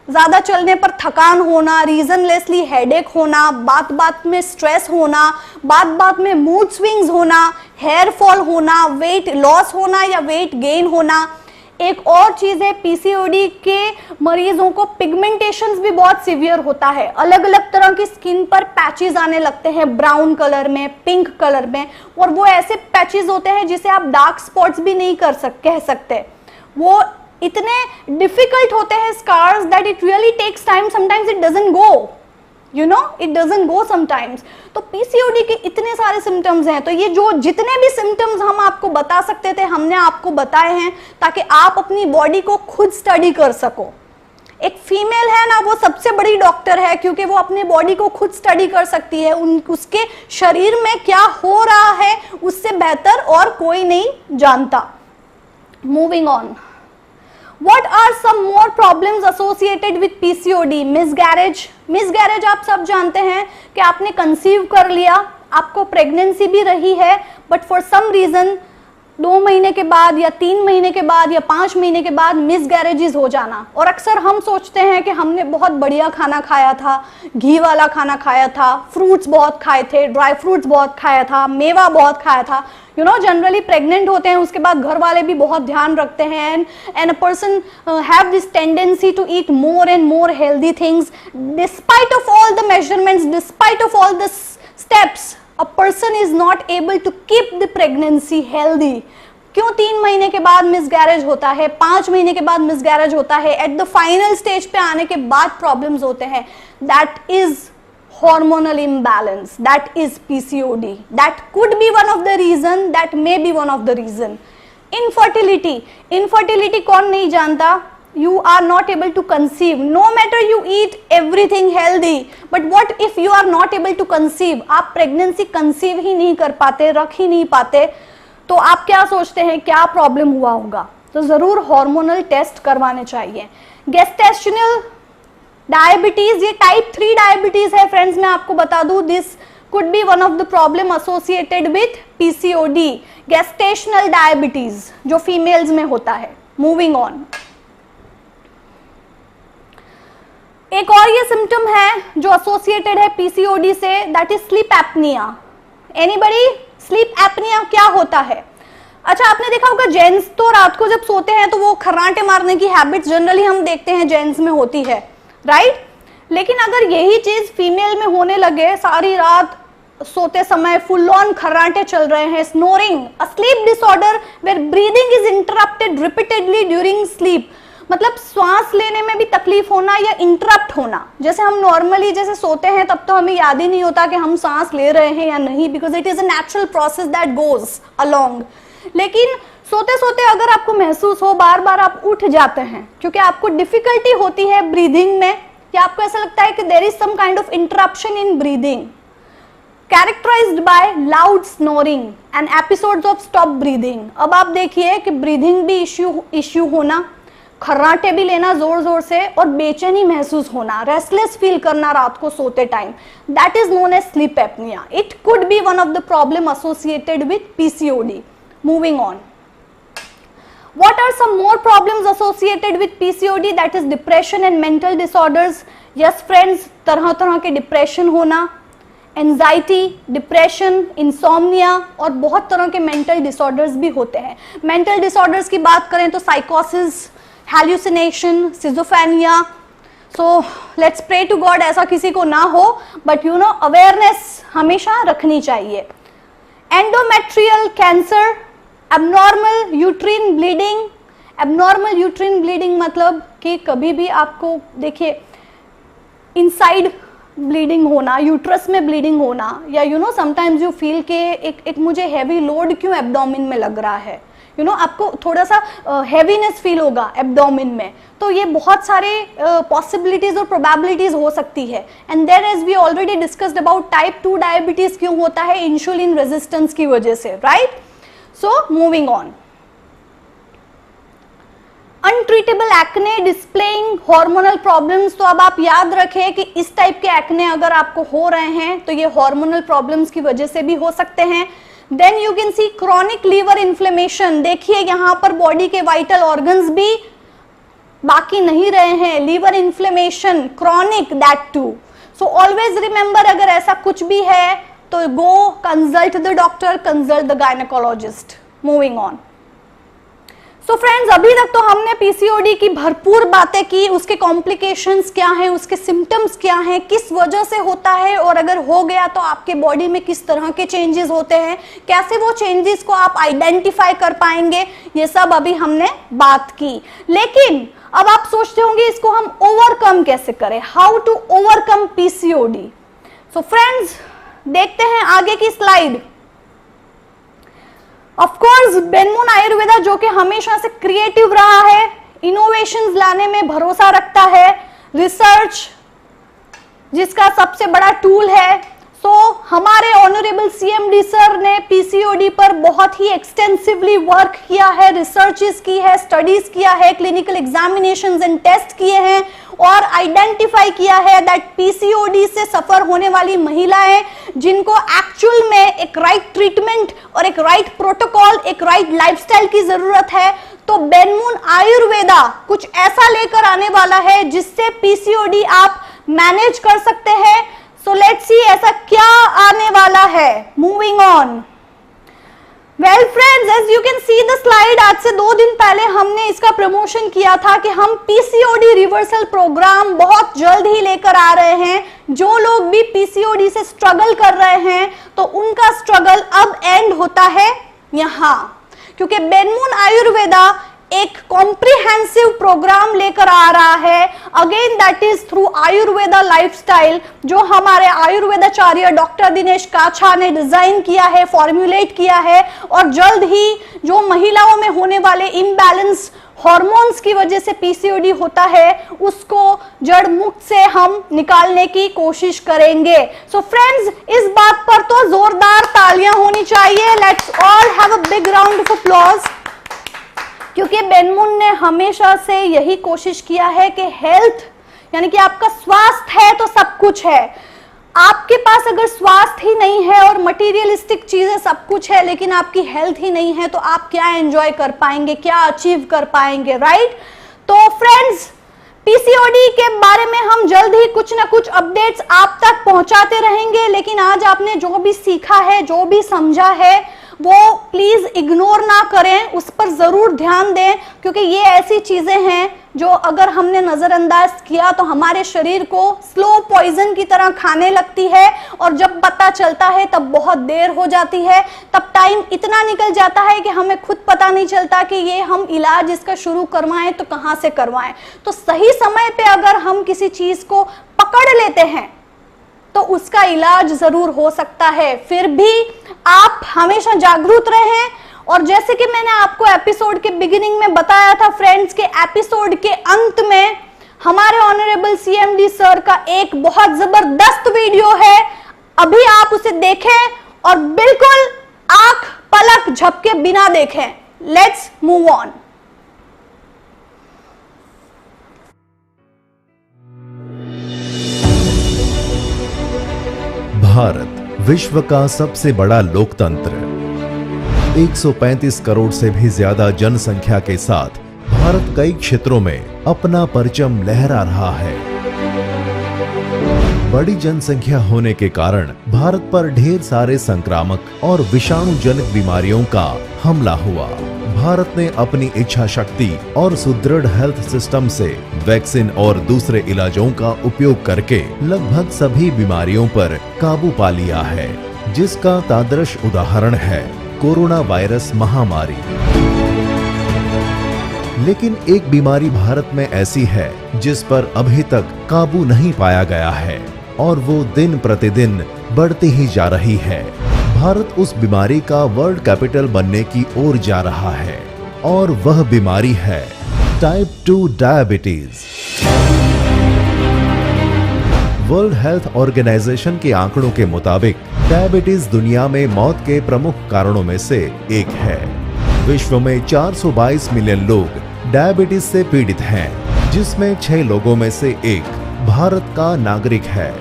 ज्यादा चलने पर थकान होना, रीजनलेसली हेडेक होना, बात बात में स्ट्रेस होना, बात बात में मूड स्विंग्स होना, हेयर फॉल होना, वेट लॉस होना या वेट गेन होना। एक और चीज है, पीसीओडी के मरीजों को पिगमेंटेशंस भी बहुत सीवियर होता है। अलग अलग तरह की स्किन पर पैचेस आने लगते हैं, ब्राउन कलर में, पिंक कलर में, और वो ऐसे पैचेस होते हैं जिसे आप डार्क स्पॉट्स भी नहीं कह सकते। वो इतने डिफिकल्ट होते हैं scars that it really takes time, sometimes it doesn't go, you know, it doesn't go sometimes. तो पीसीओडी के इतने सारे सिम्टम्स हैं, तो ये जो जितने भी सिम्टम्स हम आपको बता सकते थे हमने आपको बताए हैं ताकि आप अपनी बॉडी को खुद स्टडी कर सको। एक फीमेल है ना, वो सबसे बड़ी डॉक्टर है क्योंकि वो अपने बॉडी को खुद स्टडी कर सकती है। उसके शरीर में क्या हो रहा है उससे बेहतर और कोई नहीं जानता। Moving on, What are some more problems associated with PCOD? Miscarriage. Miscarriage आप सब जानते हैं कि आपने कंसीव कर लिया, आपको प्रेगनेंसी भी रही है, बट फॉर सम रीजन 2 महीने के बाद या 3 महीने के बाद या 5 महीने के बाद मिसगैरेजेस हो जाना। और अक्सर हम सोचते हैं कि हमने बहुत बढ़िया खाना खाया था, घी वाला खाना खाया था, फ्रूट्स बहुत खाए थे, ड्राई फ्रूट्स बहुत खाया था, मेवा बहुत खाया था। यू नो, जनरली प्रेग्नेंट होते हैं उसके बाद घर वाले भी बहुत ध्यान रखते हैं, and a person have this tendency to eat more and more healthy things despite of all the measurements, despite of all the steps. A person is not able to keep the pregnancy healthy. क्यों 3 महीने के बाद मिसगैरेज होता है, 5 महीने के बाद मिसगैरेज होता है, एट द फाइनल स्टेज पे आने के बाद प्रॉब्लम्स होते हैं? That is hormonal imbalance, that is PCOD. That could be one of the reason, that may be one of the reason. Infertility. Infertility कौन नहीं जानता? You are not able to conceive, no matter you eat everything healthy, but what if you are not able to conceive? आप pregnancy conceive ही नहीं कर पाते, रख ही नहीं पाते, तो आप क्या सोचते हैं क्या प्रॉब्लम हुआ होगा? तो जरूर हार्मोनल टेस्ट करवाने चाहिए। गेस्टेशनल डायबिटीज, ये टाइप 3 डायबिटीज है फ्रेंड्स, मैं आपको बता दूं, this could be one of the problem associated with PCOD, gestational diabetes जो फीमेल्स में होता है। मूविंग ऑन, एक और ये सिम्टम है जो एसोसिएटेड है पीसीओडी से, that is sleep apnoea. Anybody, sleep apnoea क्या होता है? अच्छा, आपने देखा होगा जेंट्स तो रात को जब सोते हैं तो वो खर्राटे मारने की हैबिट जनरली हम देखते हैं जेंट्स में होती है, राइट? लेकिन अगर यही चीज फीमेल में होने लगे, सारी रात सोते समय फुल ऑन खर्राटे चल रहे हैं, snoring, a sleep disorder where breathing is interrupted repeatedly during sleep, मतलब श्वास लेने में भी तकलीफ होना या इंटरप्ट होना। जैसे हम नॉर्मली जैसे सोते हैं तब तो हमें याद ही नहीं होता कि हम सांस ले रहे हैं या नहीं, because it is a natural process that goes along. लेकिन सोते सोते अगर आपको महसूस हो, बार बार आप उठ जाते हैं क्योंकि आपको डिफिकल्टी होती है ब्रीदिंग में, या आपको ऐसा लगता है कि there is some kind of interruption in breathing, characterised by loud snoring and episodes of stop breathing. अब आप देखिए कि ब्रीदिंग भी इश्यू होना, खर्राटे भी लेना जोर जोर से, और बेचैनी महसूस होना, रेस्टलेस फील करना रात को सोते time, that is known as sleep apnoea. It could be one of the problem associated with PCOD. Moving on, what are some more problems associated with PCOD? That is depression and mental disorders. Yes friends, तरह तरह के depression होना, anxiety, depression, insomnia और बहुत तरह के mental disorders भी होते हैं। मेंटल डिसऑर्डर्स की बात करें तो साइकोसिस, hallucination, schizophrenia. So let's pray to God ऐसा किसी को ना हो, बट यू नो अवेयरनेस हमेशा रखनी चाहिए। Endometrial cancer, abnormal uterine bleeding. Abnormal uterine bleeding मतलब कि कभी भी आपको देखिए इनसाइड ब्लीडिंग होना, यूट्रस में ब्लीडिंग होना, या you know sometimes you feel के एक मुझे हैवी लोड क्यों एब्डोमेन में लग रहा है, यू नो आपको थोड़ा सा हैवीनेस फील होगा एब्डोमेन में। तो ये बहुत सारे पॉसिबिलिटीज और प्रोबेबिलिटीज हो सकती है। And there as we already discussed about type 2 diabetes क्यों होता है, इंसुलिन रेजिस्टेंस की वजह से, right. So moving on, untreatable acne displaying hormonal problems. तो अब आप याद रखें कि इस टाइप के एक्ने अगर आपको हो रहे हैं तो ये हार्मोनल प्रॉब्लम्स की वजह से भी हो सकते हैं। Then you can see chronic liver inflammation. देखिए यहाँ पर बॉडी के वाइटल ऑर्गन्स भी बाकी नहीं रहे हैं, liver inflammation chronic, that too. So always remember अगर ऐसा कुछ भी है तो go consult the doctor, consult the gynaecologist. Moving on, so friends अभी तक तो हमने पीसीओडी की भरपूर बातें की, उसके कॉम्प्लिकेशंस क्या हैं, उसके सिम्टम्स क्या हैं, किस वजह से होता है, और अगर हो गया तो आपके बॉडी में किस तरह के चेंजेस होते हैं, कैसे वो चेंजेस को आप आइडेंटिफाई कर पाएंगे, ये सब अभी हमने बात की। लेकिन अब आप सोचते होंगे इसको हम ओवरकम कैसे करें, how to overcome PCOD. So friends देखते हैं आगे की slide. Of course Benmoon Ayurveda जो कि हमेशा से क्रिएटिव रहा है, इनोवेशंस लाने में भरोसा रखता है, रिसर्च जिसका सबसे बड़ा टूल है। सो हमारे ऑनरेबल सीएमडी सर ने पीसीओडी पर बहुत ही एक्सटेंसिवली वर्क किया है, रिसर्चेस की है, स्टडीज किया है, क्लिनिकल एग्जामिनेशंस एंड टेस्ट किए हैं और आइडेंटिफाई किया है दैट पीसीओडी से सफर होने वाली महिलाएं जिनको एक्चुअल में एक राइट ट्रीटमेंट और एक राइट प्रोटोकॉल, एक राइट लाइफस्टाइल की जरूरत है, तो बेनमून आयुर्वेदा कुछ ऐसा लेकर आने वाला है जिससे पीसीओडी आप मैनेज कर सकते हैं। सो लेट्स सी ऐसा क्या आने वाला है। Moving on, well friends as you can see the slide, आज से 2 दिन पहले हमने इसका प्रमोशन किया था कि हम पीसीओडी रिवर्सल प्रोग्राम बहुत जल्द ही लेकर आ रहे हैं। जो लोग भी पीसीओडी से स्ट्रगल कर रहे हैं तो उनका स्ट्रगल अब एंड होता है यहाँ, क्योंकि बेनमून आयुर्वेदा एक कॉम्प्रिहेंसिव प्रोग्राम लेकर आ रहा है, again that is through Ayurveda lifestyle, जो हमारे आयुर्वेदाचार्य डॉक्टर दिनेश काछा ने डिजाइन किया है, फॉर्मुलेट किया है, और जल्द ही जो महिलाओं में होने वाले इम्बैलेंस हार्मोन्स की वजह से पीसीओडी होता है उसको जड़ मुक्त से हम निकालने की कोशिश करेंगे। सो फ्रेंड्स इस बात पर तो जोरदार तालियां होनी चाहिए। Let's all have a big round of applause, क्योंकि बेनमून ने हमेशा से यही कोशिश किया है कि हेल्थ यानी कि आपका स्वास्थ्य है तो सब कुछ है। आपके पास अगर स्वास्थ्य ही नहीं है और मटीरियलिस्टिक चीजें सब कुछ है लेकिन आपकी हेल्थ ही नहीं है तो आप क्या एंजॉय कर पाएंगे, क्या अचीव कर पाएंगे, राइट। तो फ्रेंड्स पीसीओडी के बारे में हम जल्द ही कुछ ना कुछ अपडेट्स आप तक पहुंचाते रहेंगे, लेकिन आज आपने जो भी सीखा है, जो भी समझा है, वो प्लीज इग्नोर ना करें, उस पर जरूर ध्यान दें, क्योंकि ये ऐसी चीजें हैं जो अगर हमने नजरअंदाज किया तो हमारे शरीर को स्लो पॉइजन की तरह खाने लगती है, और जब पता चलता है तब बहुत देर हो जाती है, तब टाइम इतना निकल जाता है कि हमें खुद पता नहीं चलता कि ये हम इलाज इसका शुरू करवाएं तो कहां से करवाएं। तो सही समय पे अगर हम किसी चीज को पकड़ लेते हैं तो उसका इलाज जरूर हो सकता है। फिर भी आप हमेशा जागरूक रहें, और जैसे कि मैंने आपको एपिसोड के बिगिनिंग में बताया था फ्रेंड्स, के एपिसोड के अंत में हमारे ऑनरेबल सीएमडी सर का एक बहुत जबरदस्त वीडियो है, अभी आप उसे देखें और बिल्कुल आंख पलक झपके बिना देखें। Let's move on. भारत विश्व का सबसे बड़ा लोकतंत्र, 135 करोड़ से भी ज्यादा जनसंख्या के साथ भारत कई क्षेत्रों में अपना परचम लहरा रहा है। बड़ी जनसंख्या होने के कारण भारत पर ढेर सारे संक्रामक और विषाणु जनित बीमारियों का हमला हुआ। भारत ने अपनी इच्छा शक्ति और सुदृढ़ हेल्थ सिस्टम से वैक्सीन और दूसरे इलाजों का उपयोग करके लगभग सभी बीमारियों पर काबू पा लिया है, जिसका तादृश उदाहरण है कोरोना वायरस महामारी। लेकिन एक बीमारी भारत में ऐसी है जिस पर अभी तक काबू नहीं पाया गया है और वो दिन प्रतिदिन बढ़ती ही जा रही है। भारत उस बीमारी का वर्ल्ड कैपिटल बनने की ओर जा रहा है और वह बीमारी है type 2 diabetes. World Health Organization के आंकड़ों के मुताबिक डायबिटीज दुनिया में मौत के प्रमुख कारणों में से एक है। विश्व में 422 मिलियन लोग डायबिटीज से पीड़ित हैं, जिसमें 6 लोगों में से एक भारत का नागरिक है।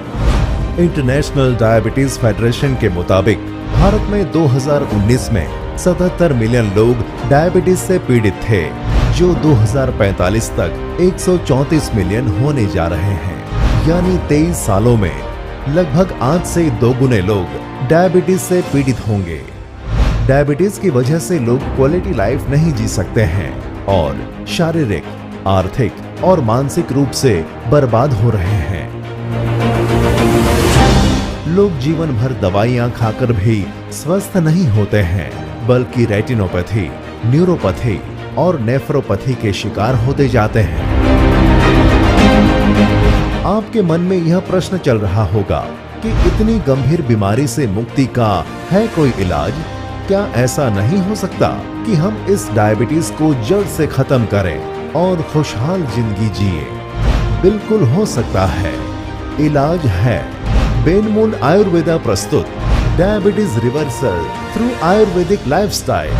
इंटरनेशनल डायबिटीज फेडरेशन के मुताबिक भारत में 2019 में 77 मिलियन लोग डायबिटीज से पीड़ित थे, जो 2045 तक 134 मिलियन होने जा रहे हैं। यानी 23 सालों में लगभग 8 से 2 गुने लोग डायबिटीज से पीड़ित होंगे। डायबिटीज की वजह से लोग क्वालिटी लाइफ नहीं जी सकते हैं और शारीरिक, आर्थिक और मानसिक रूप से बर्बाद हो रहे हैं। लोग जीवन भर दवाइयां खाकर भी स्वस्थ नहीं होते हैं, बल्कि रेटिनोपैथी, न्यूरोपैथी और नेफ्रोपैथी के शिकार होते जाते हैं। आपके मन में यह प्रश्न चल रहा होगा कि इतनी गंभीर बीमारी से मुक्ति का है कोई इलाज? क्या ऐसा नहीं हो सकता कि हम इस डायबिटीज को जड़ से खत्म करें और खुशहाल जिंदगी जिए? बिल्कुल हो सकता है। इलाज है बेनमून आयुर्वेदा प्रस्तुत diabetes reversal through Ayurvedic lifestyle.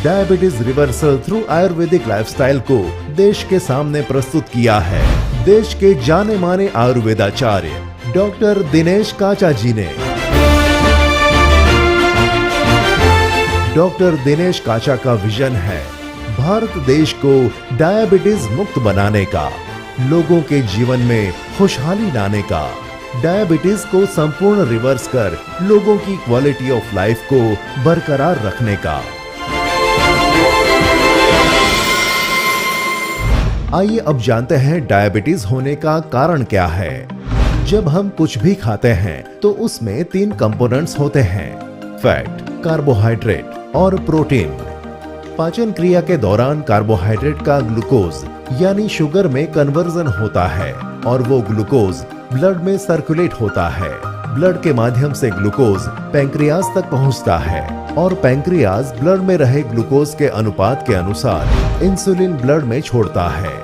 Diabetes reversal through Ayurvedic lifestyle को देश के सामने प्रस्तुत किया है देश के जाने माने आयुर्वेदाचार्य डॉक्टर दिनेश काचा जी ने। डॉक्टर दिनेश काचा का विजन है भारत देश को डायबिटीज मुक्त बनाने का, लोगों के जीवन में खुशहाली लाने का, डायबिटीज को संपूर्ण रिवर्स कर लोगों की क्वालिटी ऑफ लाइफ को बरकरार रखने का। आइए अब जानते हैं डायबिटीज होने का कारण क्या है। जब हम कुछ भी खाते हैं तो उसमें 3 कंपोनेंट्स होते हैं, फैट, कार्बोहाइड्रेट और प्रोटीन। पाचन क्रिया के दौरान कार्बोहाइड्रेट का ग्लूकोज यानी शुगर में कन्वर्जन होता है और वो ग्लूकोज ब्लड में सर्कुलेट होता है। ब्लड के माध्यम से ग्लूकोज पैंक्रियाज तक पहुंचता है और पैंक्रियाज ब्लड में रहे ग्लूकोज के अनुपात के अनुसार इंसुलिन ब्लड में छोड़ता है।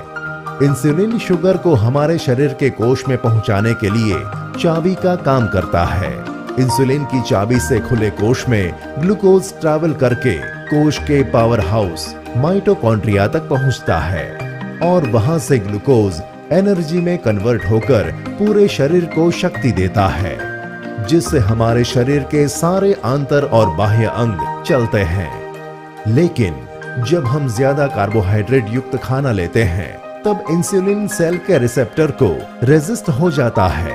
इंसुलिन शुगर को हमारे शरीर के कोश में पहुंचाने के लिए चाबी का काम करता है। इंसुलिन की चाबी से खुले कोश में ग्लूकोज ट्रैवल करके कोश के पावर हाउस माइटोकॉन्ड्रिया तक पहुंचता है और वहां से ग्लूकोज एनर्जी में कन्वर्ट होकर पूरे शरीर को शक्ति देता है, जिससे हमारे शरीर के सारे आंतर और बाह्य अंग चलते हैं। लेकिन जब हम ज्यादा कार्बोहाइड्रेट युक्त खाना लेते हैं तब इंसुलिन सेल के रिसेप्टर को रेजिस्ट हो जाता है।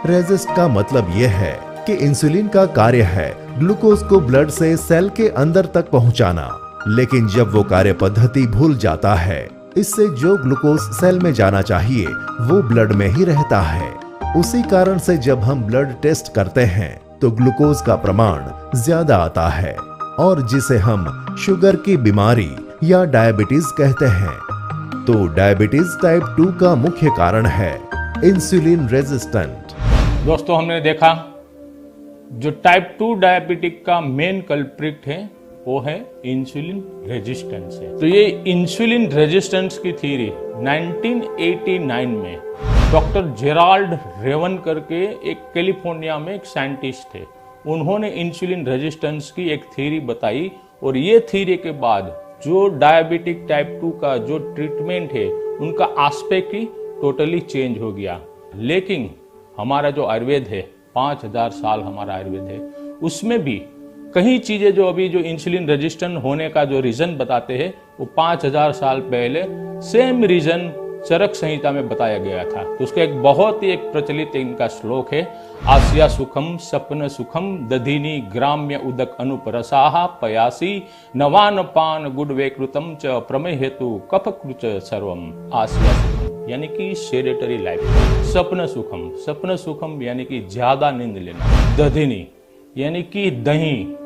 रेजिस्ट का मतलब यह है कि इंसुलिन का कार्य है ग्लूकोज को ब्लड से सेल के अंदर तक पहुंचाना, लेकिन जब वो कार्य पद्धति भूल जाता है, इससे जो ग्लूकोज सेल में जाना चाहिए वो ब्लड में ही रहता है। उसी कारण से जब हम ब्लड टेस्ट करते हैं तो ग्लूकोज का प्रमाण ज्यादा आता है और जिसे हम शुगर की बीमारी या डायबिटीज कहते हैं। तो डायबिटीज टाइप 2 का मुख्य कारण है इंसुलिन रेजिस्टेंट। दोस्तों, हमने देखा जो टाइप 2 डायबिटिक का मेन कल्प्रिट है वो है इंसुलिन रेजिस्टेंस है। तो ये इंसुलिन रेजिस्टेंस की थ्योरी 1989 में डॉक्टर जेराल्ड रेवन करके एक कैलिफोर्निया में एक साइंटिस्ट थे, उन्होंने इंसुलिन रेजिस्टेंस की एक थ्योरी बताई और ये थ्योरी के बाद जो डायबिटिक टाइप 2 का जो ट्रीटमेंट है उनका एस्पेक्ट ही टोटली चेंज हो गया। लेकिन हमारा जो आयुर्वेद है 5000 साल हमारा आयुर्वेद है, उसमें भी कई चीजें जो अभी जो इंसुलिन रेजिस्टेंट होने का जो रीजन बताते हैं वो 5000 साल पहले सेम रीजन चरक संहिता में बताया गया था। तो उसका एक बहुत ही एक प्रचलित इनका श्लोक है, आस्या सुखम सपन सुखम दधिनी ग्राम्य उदक अनुपरसाहा पयासी नवान पान गुडवेकृतम च प्रमेय हेतु कफ कृच सर्वम। आस्या सुखम यानी कि सेडेटरी लाइफ, सपन सुखम यानी कि ज्यादा नींद लेना, दधिनी यानी कि दही।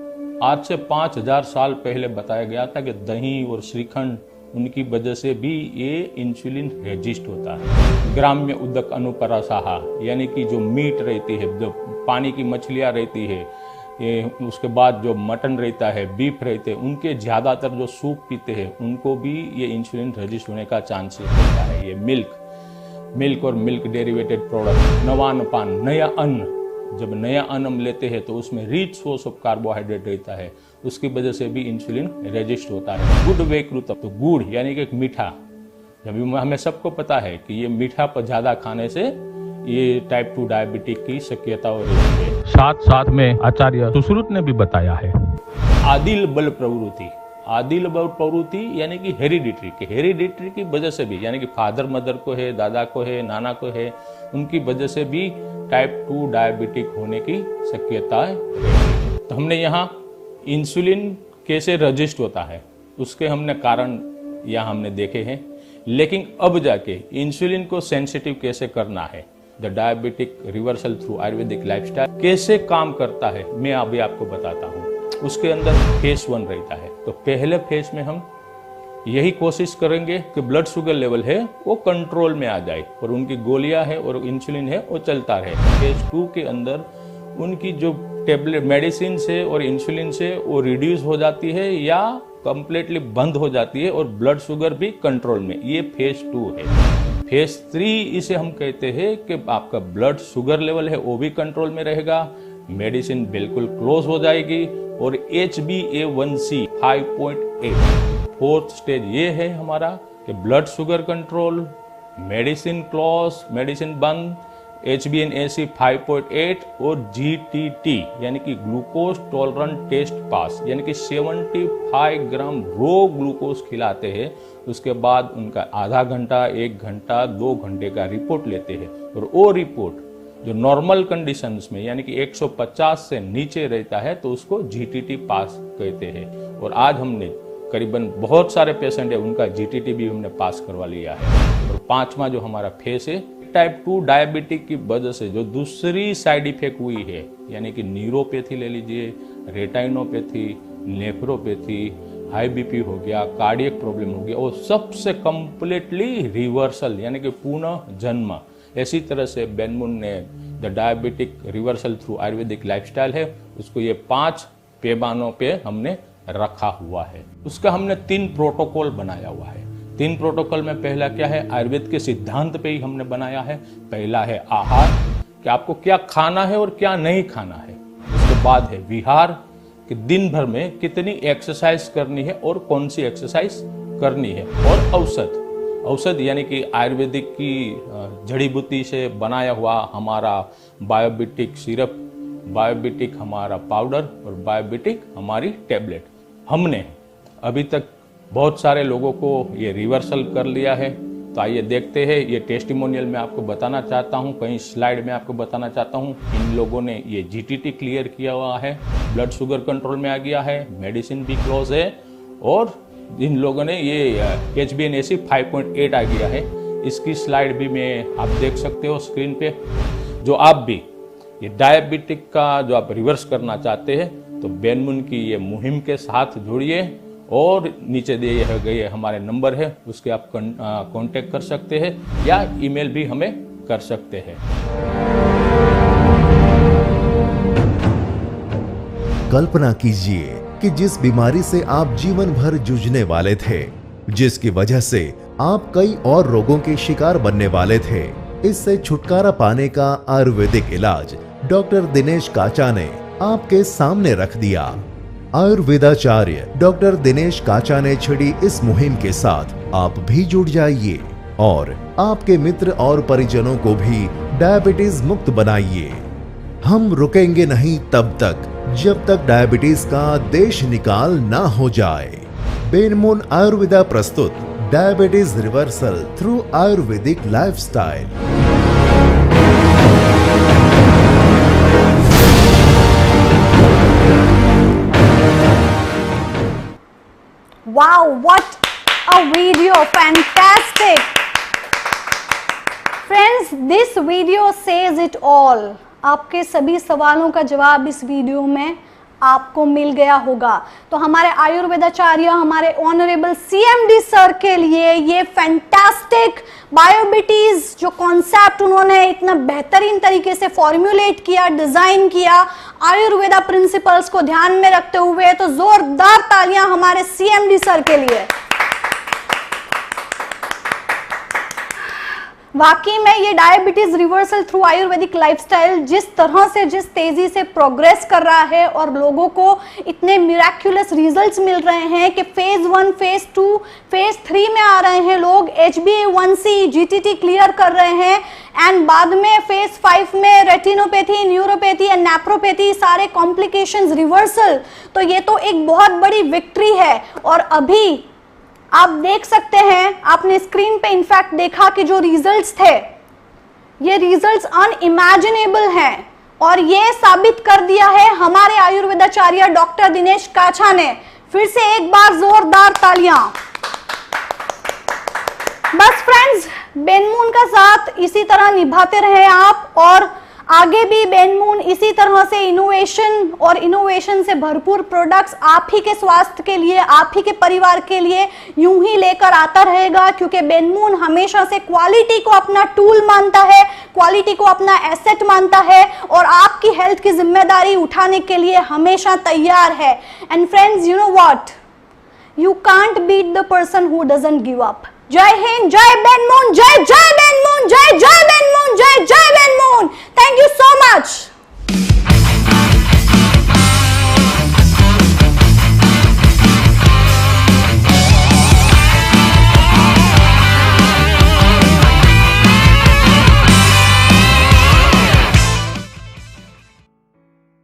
आज से 5000 साल पहले बताया गया था कि दही और श्रीखंड उनकी वजह से भी ये इंसुलिन रेजिस्ट होता है। ग्राम्य उदक अनुपरसाहा यानी कि जो मीट रहती है, जो पानी की मछलियाँ रहती है, ये उसके बाद जो मटन रहता है, बीफ रहते हैं, उनके ज़्यादातर जो सूप पीते हैं उनको भी ये इंसुलिन रेजिस्ट होने का चांसेस रहता है। ये मिल्क और मिल्क डेरिवेटेड प्रोडक्ट, नवान पान, नया अन्न, जब नया अन्न हम लेते हैं तो उसमें रिच सोर्स ऑफ कार्बोहाइड्रेट रहता है, उसकी वजह से भी इंसुलिन रेजिस्ट होता है। गुड वेकृतम, तो गुड़ यानी कि मीठा, जब हमें सबको पता है कि ये मीठा पर ज्यादा खाने से ये टाइप 2 डायबिटिक की शक्यता हो रही है। साथ में आचार्य सुश्रुत ने भी बताया है आदिल बल प्रवृत्ति, आदिल बल प्रवृत्ति यानी कि हेरिडिटरी की वजह से भी, यानी कि फादर मदर को है, दादा को है, नाना को है, उनकी वजह से भी टाइप 2 डायबिटिक होने की शक्यता है। तो हमने यहाँ इंसुलिन कैसे रजिस्ट होता है उसके हमने कारण यहाँ हमने देखे हैं, लेकिन अब जाके इंसुलिन को सेंसिटिव कैसे करना है, the diabetic reversal through Ayurvedic lifestyle कैसे काम करता है, मैं अभी आपको बताता हूँ। उसके अंदर फेज 1 रहता है। तो पहले फेज में हम यही कोशिश करेंगे कि ब्लड शुगर लेवल है वो कंट्रोल में आ जाए और उनकी गोलियां है और इंसुलिन है वो चलता रहे। फेज 2 के अंदर उनकी जो टेबलेट मेडिसिन से और इंसुलिन से वो रिड्यूस हो जाती है या कंप्लीटली बंद हो जाती है और ब्लड शुगर भी कंट्रोल में, ये फेज 2 है। फेज 3 इसे हम कहते हैं कि आपका ब्लड शुगर लेवल है वो भी कंट्रोल में रहेगा, मेडिसिन बिल्कुल क्लोज हो जाएगी और HbA1c 5.8। फोर्थ स्टेज ये है हमारा कि blood sugar control, medicine close, medicine बंद, HbA1c 5.8 और GTT यानी कि ग्लूकोज टॉलरेंट टेस्ट पास, यानी कि 75 ग्राम रो ग्लूकोज खिलाते हैं। उसके बाद उनका आधा घंटा, 1 घंटा, 2 घंटे का रिपोर्ट लेते हैं और वो रिपोर्ट जो नॉर्मल कंडीशंस में यानी कि 150 से नीचे रहता है तो उसको GTT पास कहते हैं। और आज हमने करीबन बहुत सारे पेशेंट है उनका GTT भी हमने पास करवा लिया है। और 5वां जो हमारा फेज है, टाइप 2 डायबिटिक की वजह से जो दूसरी साइड इफेक्ट हुई है, यानी कि न्यूरोपैथी ले लीजिए, रेटाइनोपैथी, नेफ्रोपैथी, हाई बीपी हो गया, कार्डियक प्रॉब्लम हो गया, और सबसे कंप्लीटली रिवर्सल यानी कि पुनः जन्म। इसी तरह से बेनमुन ने the diabetic reversal through Ayurvedic lifestyle है, उसको ये 5 पैमानों पे हमने रखा हुआ है। उसका हमने 3 प्रोटोकॉल बनाया हुआ है। 3 प्रोटोकॉल में पहला क्या है, आयुर्वेद के सिद्धांत पे ही हमने बनाया है। पहला है आहार, कि आपको क्या खाना है और क्या नहीं खाना है। उसके बाद है विहार, कि दिन भर में कितनी एक्सरसाइज करनी है और कौन सी एक्सरसाइज करनी है। और औषध यानी कि आयुर्वेदिक की जड़ी बूटी से बनाया हुआ हमारा बायोबिटिक सिरप, बायोबिटिक हमारा पाउडर और बायोबिटिक हमारी टेबलेट। हमने अभी तक बहुत सारे लोगों को ये रिवर्सल कर लिया है। तो आइए देखते हैं, ये टेस्टिमोनियल में आपको बताना चाहता हूँ, कहीं स्लाइड में आपको बताना चाहता हूँ। इन लोगों ने ये GTT क्लियर किया हुआ है, ब्लड शुगर कंट्रोल में आ गया है, मेडिसिन भी क्लोज है, और इन लोगों ने ये HbA1c 5.8 आ गया है। इसकी स्लाइड भी मैं आप देख सकते हो स्क्रीन पे। जो आप भी ये डायबिटिक का जो आप रिवर्स करना चाहते हैं तो बेनमुन की ये मुहिम के साथ जुड़िए, और नीचे दिए गए हमारे नंबर है उसके आप कांटेक्ट कर सकते हैं या ईमेल भी हमें कर सकते हैं। कल्पना कीजिए कि जिस बीमारी से आप जीवन भर जूझने वाले थे, जिसकी वजह से आप कई और रोगों के शिकार बनने वाले थे, इससे छुटकारा पाने का आयुर्वेदिक इलाज डॉक्टर दिनेश काचा ने आपके सामने रख दिया। आयुर्वेदाचार्य डॉक्टर दिनेश काचा ने छिड़ी इस मुहिम के साथ आप भी जुड़ जाइए और आपके मित्र और परिजनों को भी डायबिटीज मुक्त बनाइए। हम रुकेंगे नहीं तब तक जब तक डायबिटीज का देश निकाल ना हो जाए। बेनमून आयुर्वेदा प्रस्तुत diabetes reversal through Ayurvedic lifestyle. Wow, what a video, fantastic. Friends, this video says it all. आपके सभी सवालों का जवाब इस वीडियो में आपको मिल गया होगा। तो हमारे आयुर्वेदाचार्य, हमारे ऑनरेबल CMD सर के लिए ये फैंटास्टिक डायबिटीज जो कॉन्सेप्ट उन्होंने इतना बेहतरीन तरीके से फॉर्मुलेट किया, डिजाइन किया, आयुर्वेदा प्रिंसिपल्स को ध्यान में रखते हुए, तो जोरदार तालियां हमारे CMD सर के लिए। वाकई में ये diabetes reversal through Ayurvedic lifestyle जिस तरह से, जिस तेजी से प्रोग्रेस कर रहा है और लोगों को इतने मिराक्युलस रिजल्ट्स मिल रहे हैं कि फेज 1, फेज 2, फेज 3 में आ रहे हैं लोग, HbA1c, GTT क्लियर कर रहे हैं, एंड बाद में फेज 5 में रेटिनोपैथी, न्यूरोपैथी एंड नेप्रोपैथी, सारे कॉम्प्लिकेशंस रिवर्सल। तो ये तो एक बहुत बड़ी विक्ट्री है। और अभी आप देख सकते हैं, आपने स्क्रीन पे इनफैक्ट देखा कि जो रिजल्ट्स थे, ये रिजल्ट्स अनइमेजिनेबल हैं, और ये साबित कर दिया है हमारे आयुर्वेदाचार्य डॉक्टर दिनेश काछा ने। फिर से एक बार जोरदार तालियां। बस फ्रेंड्स, बेनमून का साथ इसी तरह निभाते रहे आप, और आगे भी बेनमून इसी तरह से इनोवेशन और इनोवेशन से भरपूर प्रोडक्ट्स आप ही के स्वास्थ्य के लिए, आप ही के परिवार के लिए यूं ही लेकर आता रहेगा, क्योंकि बेनमून हमेशा से क्वालिटी को अपना टूल मानता है, क्वालिटी को अपना एसेट मानता है, और आपकी हेल्थ की जिम्मेदारी उठाने के लिए हमेशा तैयार है। And friends, you know what, you can't beat the person who doesn't give up. जय हिंद, जय बेनमून, जय जय